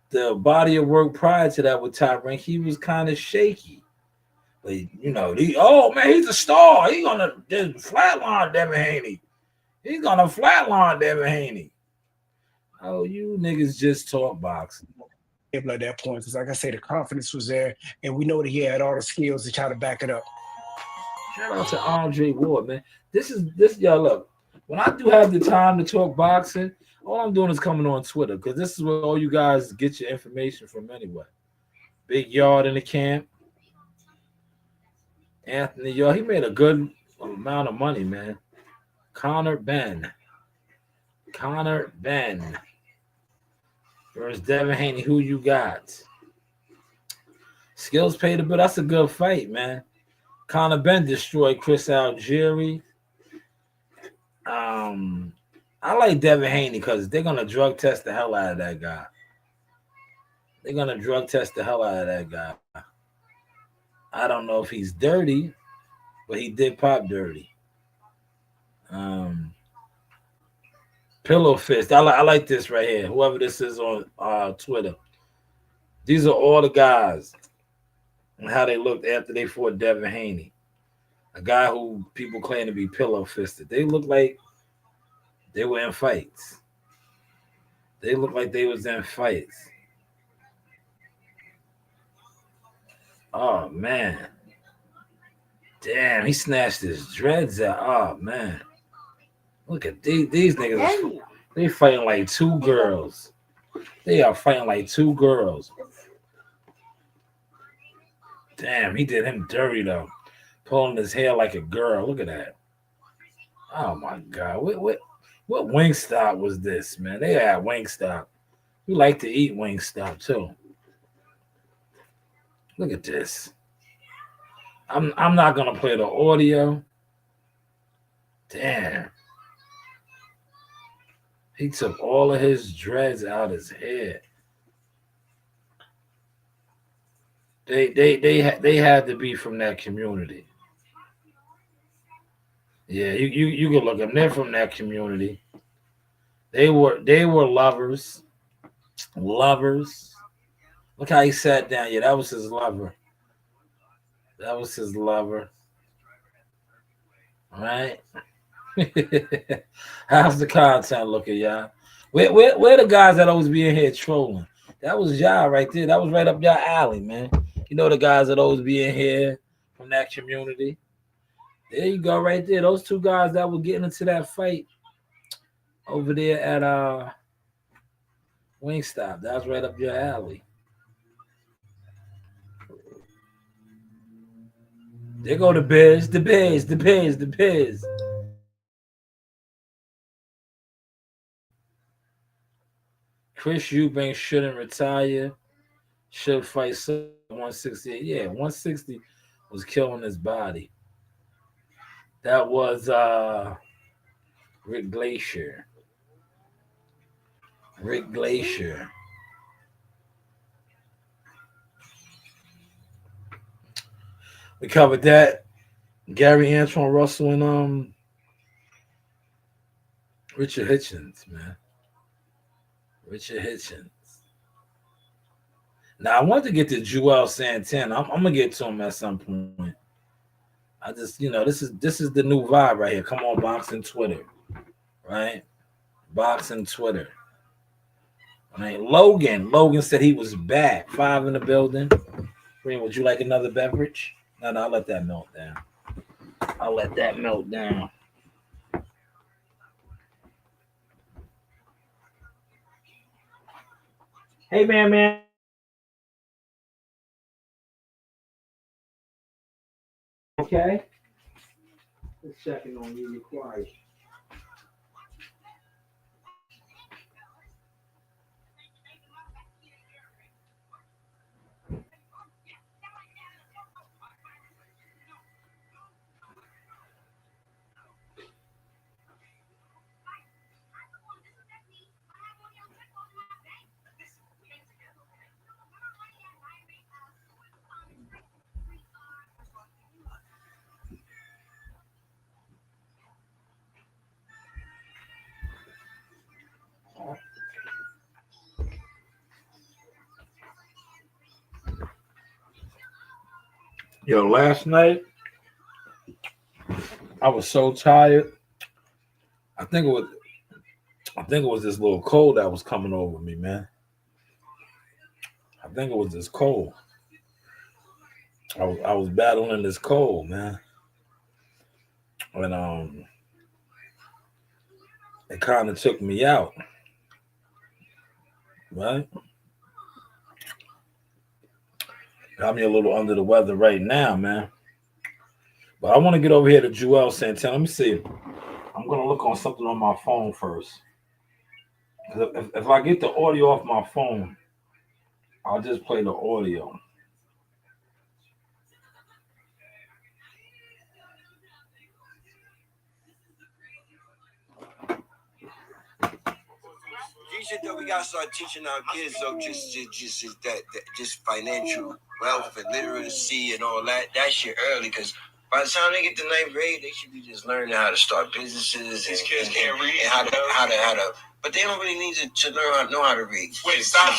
The body of work prior to that with Top Rank, he was kind of shaky. But he's a star. He's gonna just flatline Devin Haney. He's gonna flatline Devin Haney. Oh, you niggas just talk boxing. able at that point. Because like I say, the confidence was there, and we know that he had all the skills to try to back it up. Shout out to Andre Ward, man. This y'all look. When I do have the time to talk boxing, all I'm doing is coming on Twitter because this is where all you guys get your information from anyway. Big Yard in the camp. Anthony Yard, he made a good amount of money, man. Connor Ben versus Devin Haney. Who you got? Skills paid a bit. That's a good fight, man. Conor Ben destroyed Chris Algieri. I like Devin Haney because they're gonna drug test the hell out of that guy. I don't know if he's dirty, but he did pop dirty. Pillow fist. I like this right here. Whoever this is on Twitter. These are all the guys and how they looked after they fought Devin Haney, a guy who people claim to be pillow fisted. They look like they were in fights. They look like they was in fights. Oh man. Damn, he snatched his dreads out. Oh man. Look at these niggas. They fighting like two girls. They are fighting like two girls. Damn, he did him dirty though. Pulling his hair like a girl. Look at that. Oh my God. What Wingstop was this, man? They had Wingstop. We like to eat Wingstop too. Look at this. I'm not gonna play the audio. Damn. He took all of his dreads out his head. They had to be from that community. Yeah, you can look them. They're from that community. They were lovers. Lovers. Look how he sat down. Yeah, that was his lover. All right. How's the content looking, y'all? Where the guys that always be in here trolling? That was y'all right there. That was right up y'all alley, man. You know the guys that always be in here from that community. There you go, right there. Those two guys that were getting into that fight over there at Wingstop. That was right up your alley. There go the Biz. Chris Eubank shouldn't retire. Should fight 168. Yeah, 160 was killing his body. That was Rick Glacier. We covered that. Gary Antoine Russell and Richard Hitchens, man. Now I wanted to get to Joel Santana. I'm gonna get to him at some point. I just, this is the new vibe right here. Come on, Boxing Twitter, right? Boxing Twitter. Right. Logan said he was back. 5 in the building. Green, would you like another beverage? No, I'll let that melt down. Hey, man. Okay. Just checking on you. You're quiet. Yo, last night I was so tired. I think it was this little cold that was coming over me, man. think it was this cold. I was battling this cold, man. And it kind of took me out. Right? Got me a little under the weather right now, man. But I want to get over here to Joel Santana. Let me see. I'm gonna look on something on my phone first. If I get the audio off my phone, I'll just play the audio. Shit that we gotta start teaching our kids though, just financial wealth and literacy and all that. That shit early, because by the time they get to ninth grade, they should be just learning how to start businesses. These kids can't read and how to. But they don't really need to know how to read. Wait, stop. I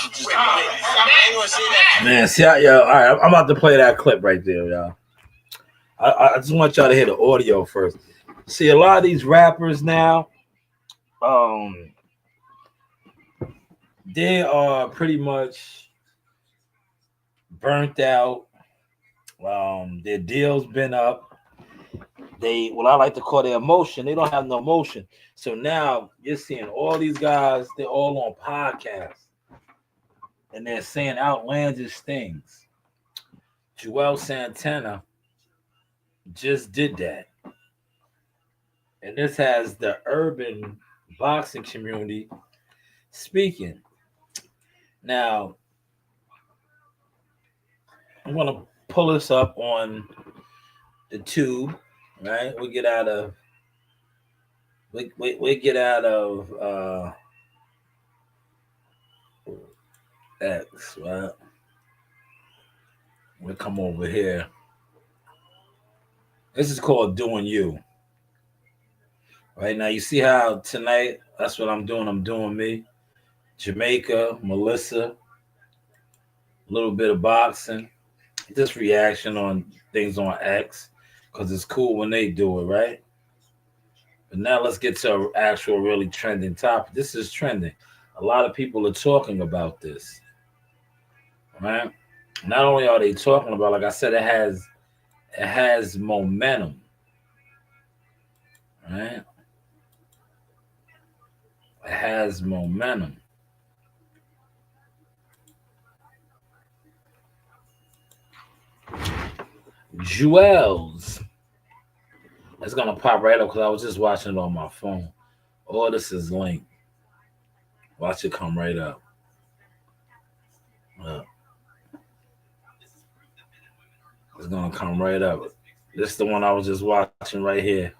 ain't gonna say that. Man, see, yo, all right, I'm about to play that clip right there, y'all. I just want y'all to hear the audio first. See, a lot of these rappers now, they are pretty much burnt out. Their deal's been up. What I like to call their emotion. They don't have no emotion. So now you're seeing all these guys, they're all on podcasts. And they're saying outlandish things. Joel Santana just did that. And this has the urban boxing community speaking. Now, I'm going to pull this up on the tube, right? We get out of X, right? We come over here. This is called Doing You. Right now, you see how tonight, that's what I'm doing. I'm doing me. Jamaica, Melissa, a little bit of boxing, just reaction on things on X, because it's cool when they do it, right? But now let's get to an actual really trending topic. This is trending. A lot of people are talking about this, right? Not only are they talking about, like I said, it has momentum, right? It has momentum. Shanewz. It's gonna pop right up because I was just watching it on my phone. All this is linked. Watch it come right up. It's gonna come right up. This is the one I was just watching right here.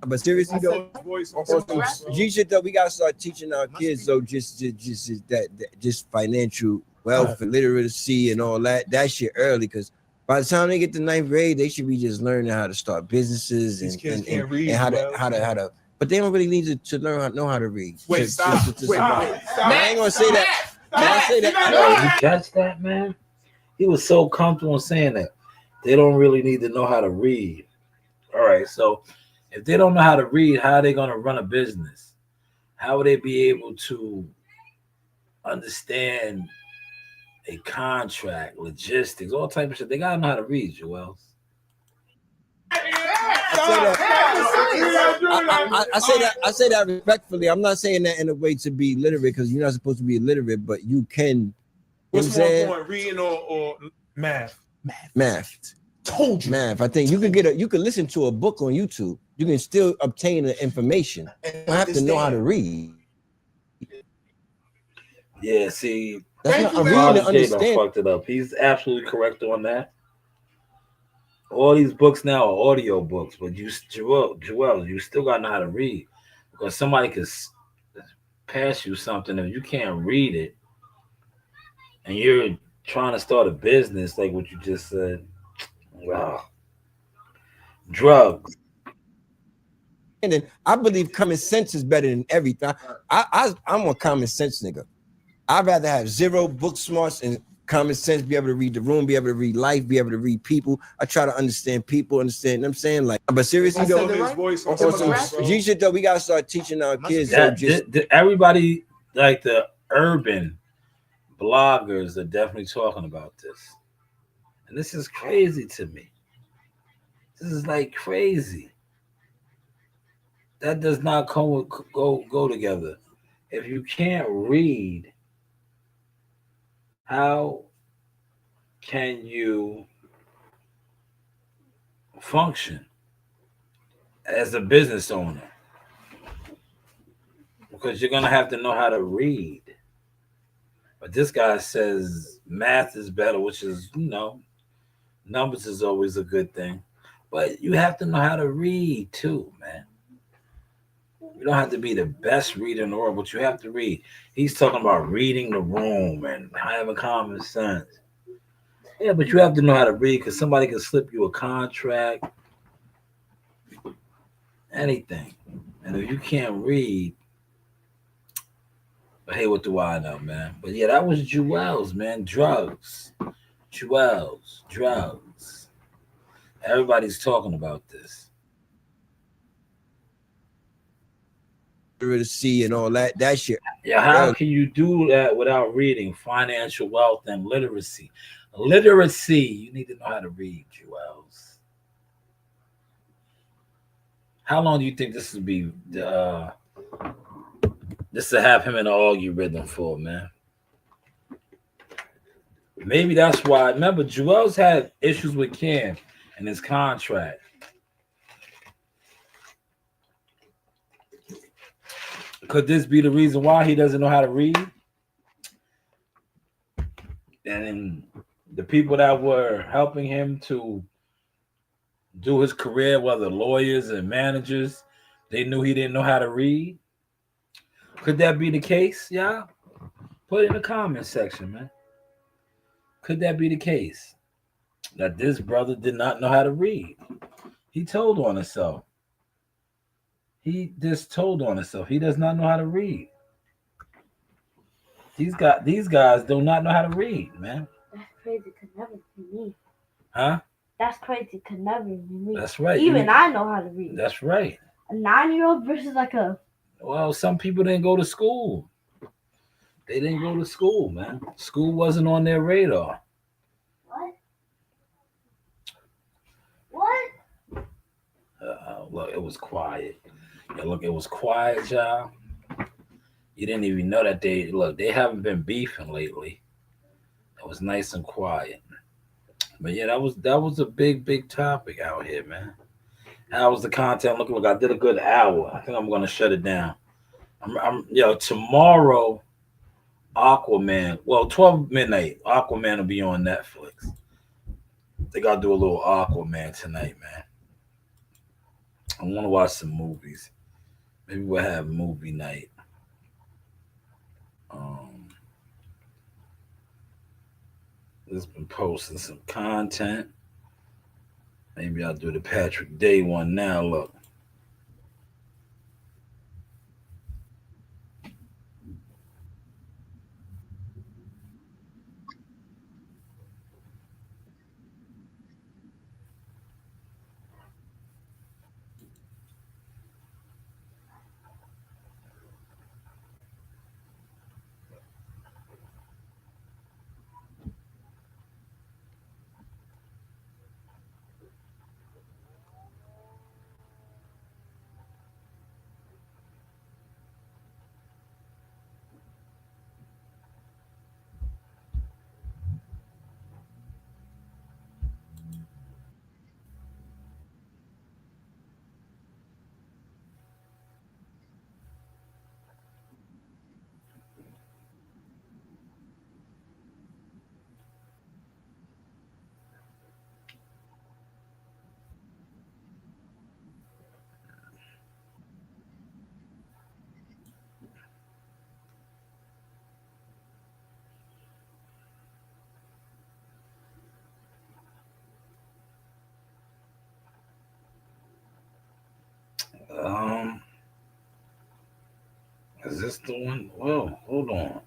But seriously though, G shit though, we gotta start teaching our kids though, just financial wealth and literacy and all that shit early, because by the time they get to ninth grade, they should be just learning how to start businesses and how to. But they don't really need to know how to read. Wait, stop. I ain't gonna say that. You catch that, man? He was so comfortable in saying that. They don't really need to know how to read. All right, so if they don't know how to read, how are they going to run a business? How would they be able to understand a contract, logistics, all type of shit? They got to know how to read, Joel. I say that respectfully. I'm not saying that in a way to be literate, because you're not supposed to be illiterate, but you can. What's more important, reading or math? Math. Told you. Math. I think you could listen to a book on YouTube. You can still obtain the information. You don't have to know how to read. Yeah, see, that's not reading to understand. Fucked it up. He's absolutely correct on that. All these books now are audio books, but Joel, you still gotta know how to read, because somebody could pass you something if you can't read it, and you're trying to start a business like what you just said. Wow, drugs. And then I believe common sense is better than everything. I'm a common sense nigga. I'd rather have zero book smarts and common sense, be able to read the room, be able to read life, be able to read people. I try to understand people, understand, you know what I'm saying? Like, but seriously though, G shit though, we gotta start teaching our kids. Everybody, like the urban bloggers, are definitely talking about this, and this is crazy to me. This is like crazy. That does not go together. If you can't read, how can you function as a business owner? Because you're gonna have to know how to read. But this guy says math is better, which is, numbers is always a good thing. But you have to know how to read too, man. You don't have to be the best reader in the world, but you have to read. He's talking about reading the room and having common sense. Yeah, but you have to know how to read because somebody can slip you a contract, anything. And if you can't read, but hey, what do I know, man? But yeah, that was Jewels, man. Drugs. Jewels. Drugs. Everybody's talking about this. Literacy and all that. That shit. Yeah, how can you do that without reading? Financial wealth and literacy. Literacy. You need to know how to read, Jewels. How long do you think this will be? Just to have him in an algorithm for, man. Maybe that's why. Remember, Jewels had issues with Cam and his contract. Could this be the reason why he doesn't know how to read? And the people that were helping him to do his career, whether lawyers and managers, they knew he didn't know how to read. Could that be the case, y'all? Put it in the comment section, man. Could that be the case? That this brother did not know how to read? He told on himself. He just told on himself. He does not know how to read. These guys do not know how to read, man. That's crazy. Could never be me. Huh? That's crazy. Could never be me. That's right. Even I know how to read. That's right. A 9-year-old versus like a. Well, some people didn't go to school. They didn't go to school, man. School wasn't on their radar. What? Look, it was quiet. Yeah, look, it was quiet, y'all. You didn't even know that they haven't been beefing lately. It was nice and quiet. But yeah, that was a big topic out here, man. How was the content? Look, I did a good hour. I think I'm gonna shut it down. Tomorrow, Aquaman. Well, 12 midnight, Aquaman will be on Netflix. I think I'll do a little Aquaman tonight, man. I want to watch some movies. Maybe we'll have movie night. Just been posting some content. Maybe I'll do the Patrick Day one now. Look. Is this the one? Whoa, hold on.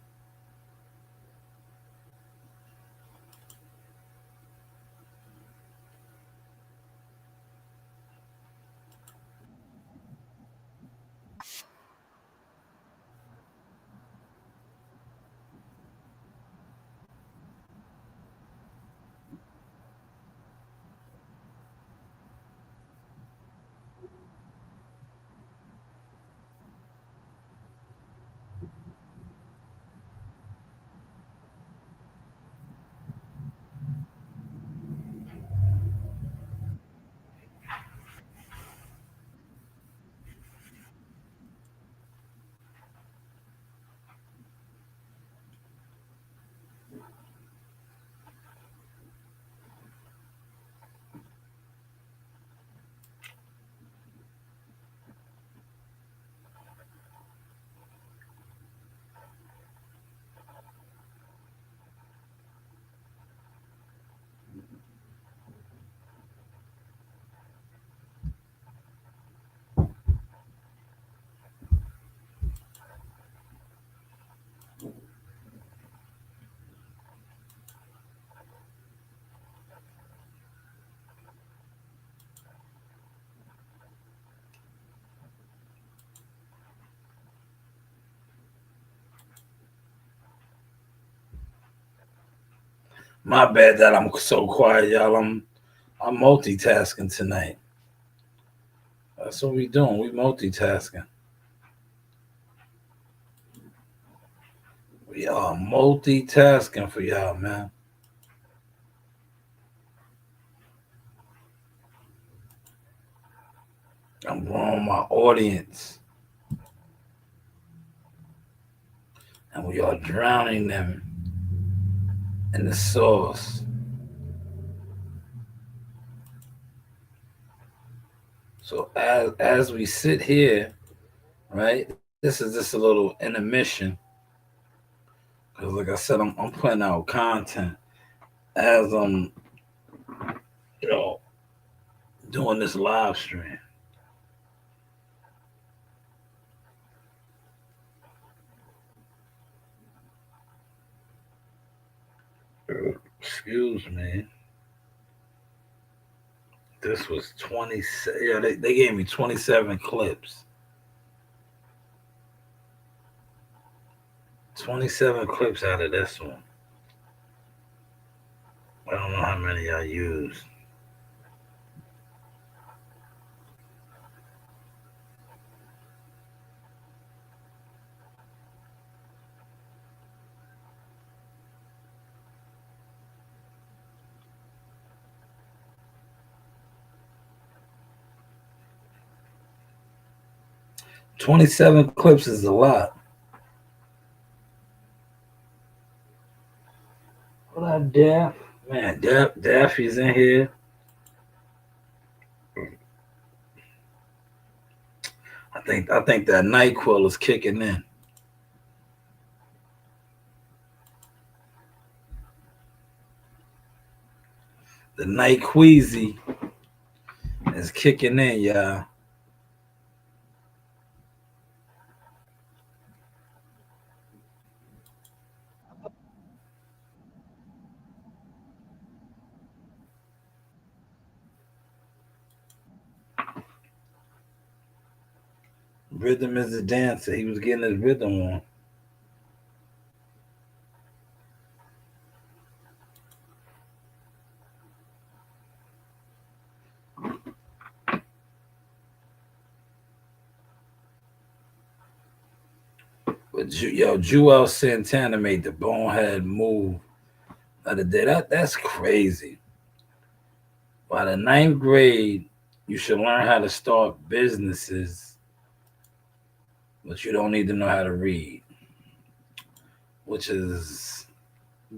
My bad that I'm so quiet, y'all. I'm multitasking tonight. That's what we doing. We multitasking. We are multitasking for y'all, man. I'm growing my audience. And we are drowning them in the sauce. So as we sit here, right? This is just a little intermission. Cause like I said, I'm putting out content as I'm, you know, doing this live stream. Excuse me. This was 20. Yeah, they gave me 27 clips. 27 clips out of this one. I don't know how many I used. $27 clips is a lot. What up, Daff? Man, Daffy's in here. I think that NyQuil is kicking in. The NyQueezy is kicking in, y'all. Rhythm is a dancer. He was getting his rhythm on. But Joel Santana made the bonehead move the other day. That's crazy. By the 9th grade, you should learn how to start businesses, but you don't need to know how to read, which is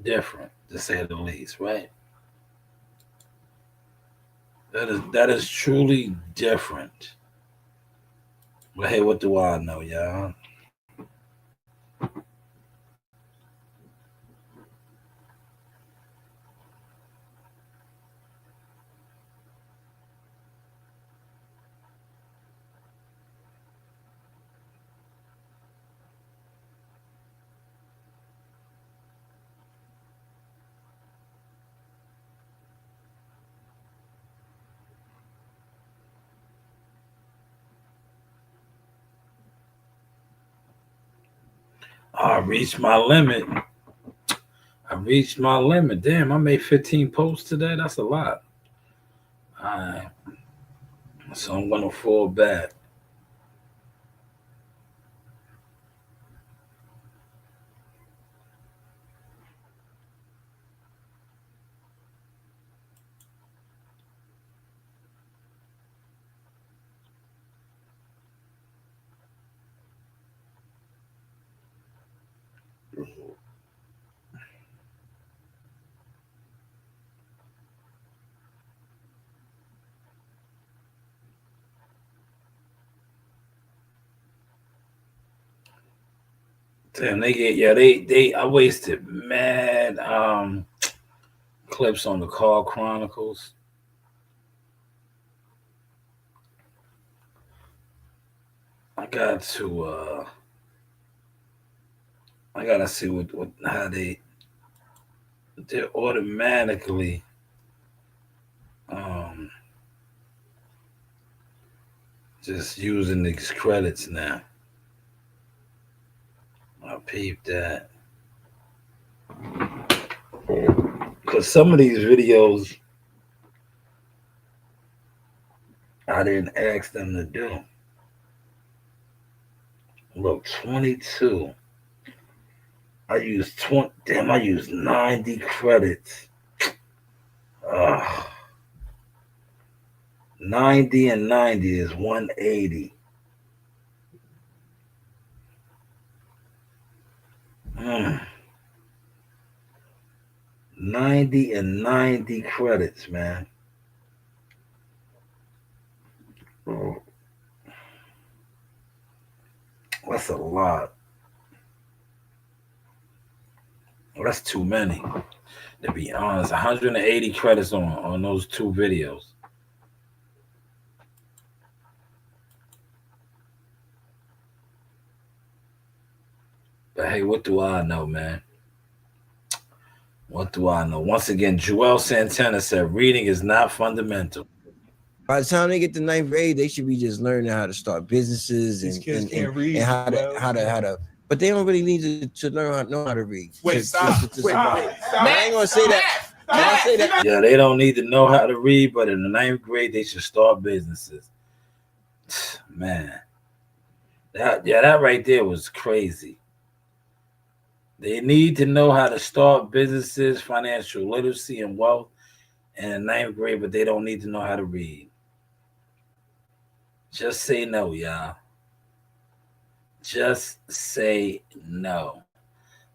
different to say the least, right? That is truly different. But hey, what do I know, y'all? I reached my limit. Damn, I made 15 posts today. That's a lot. All right. So I'm going to fall back. Damn, I wasted mad clips on the Car Chronicles. I gotta see how they're automatically just using these credits now. I peeped that. Because some of these videos I didn't ask them to do. Look, 22. I used 20. Damn, I used 90 credits. 90 and 90 is 180. 90 and 90 credits, man. That's a lot. That's too many. To be honest, 180 credits on those two videos. But hey, what do I know, man? What do I know? Once again, Joel Santana said reading is not fundamental. By the time they get to 9th grade, they should be just learning how to start businesses and how to. But they don't really need to know how to read. Wait, stop. I ain't gonna say that. Yeah, they don't need to know how to read, but in the 9th grade, they should start businesses. Man, that right there was crazy. They need to know how to start businesses, financial literacy, and wealth in the 9th grade, but they don't need to know how to read. Just say no, y'all. Just say no.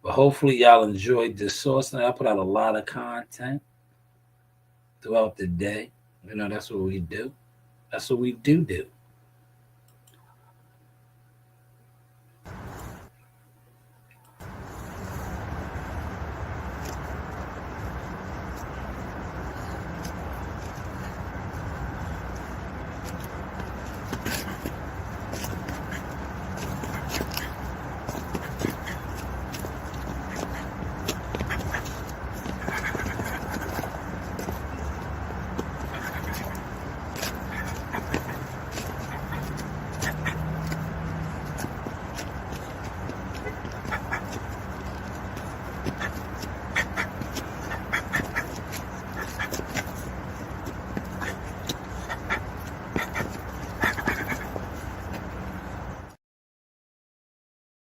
But hopefully y'all enjoyed this source. I put out a lot of content throughout the day. You know, that's what we do. That's what we do.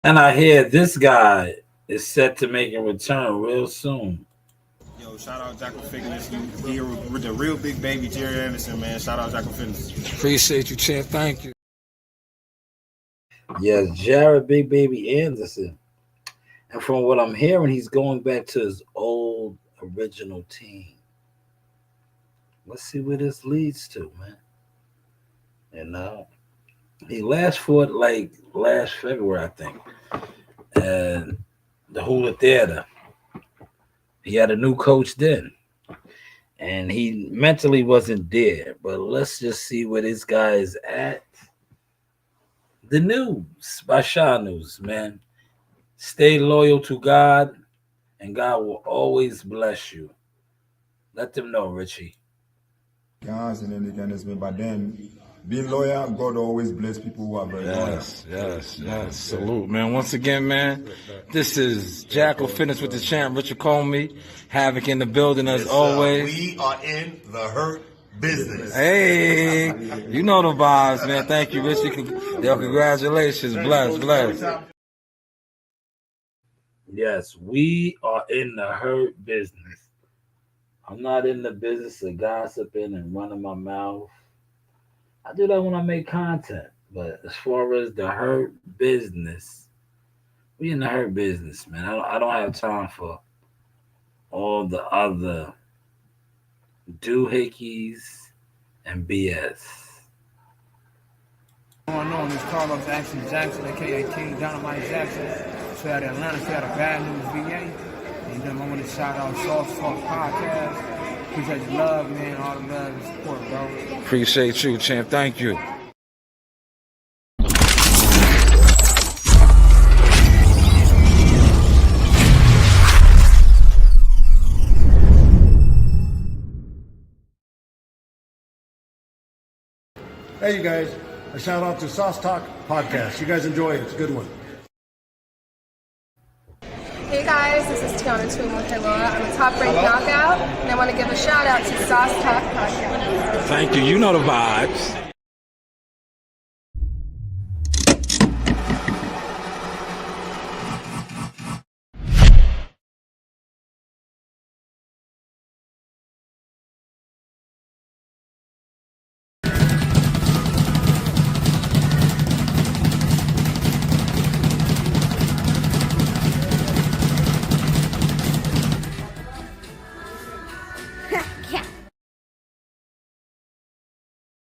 And I hear this guy is set to make a return real soon. Yo, shout out Jackal Fitness. You with the real big baby Jerry Anderson, man. Shout out Jackal Fitness. Appreciate you, champ. Thank you. Yes, Jared Big Baby Anderson. And from what I'm hearing, he's going back to his old original team. Let's see where this leads to, man. You know, he last fought like last February, I think. And the Hula Theater. He had a new coach then. And he mentally wasn't there. But let's just see where this guy is at. The news by Shanewz, man. Stay loyal to God, and God will always bless you. Let them know, Richie. Guys, and then again, it's been by then. Being loyal, God always bless people who are very loyal. Yes. Salute, man. Once again, man, this is Jackal Fitness with the champ, Richard Comey. Havoc in the building as always. We are in the hurt business. Hey, you know the vibes, man. Thank you, Richard. Yo, congratulations. Bless. Yes, we are in the hurt business. I'm not in the business of gossiping and running my mouth. I do that when I make content. But as far as the hurt business, we in the hurt business, man. I don't have time for all the other doohickeys and BS. Going on is Carlos Action Jackson, aka King Dynamite Jackson. Straight out of Atlanta, straight out of Bad News, VA. And then I want to shout out Sauce Talk Podcast. Appreciate your love, man. All the love and support, bro. Appreciate you, champ. Thank you. Hey, you guys. A shout out to Sauce Talk Podcast. You guys enjoy it. It's a good one. Hey guys, this is Tiana Tuimuhelua. I'm a top ranked knockout, and I want to give a shout out to Sauce Talk Podcast. Thank you. You know the vibes.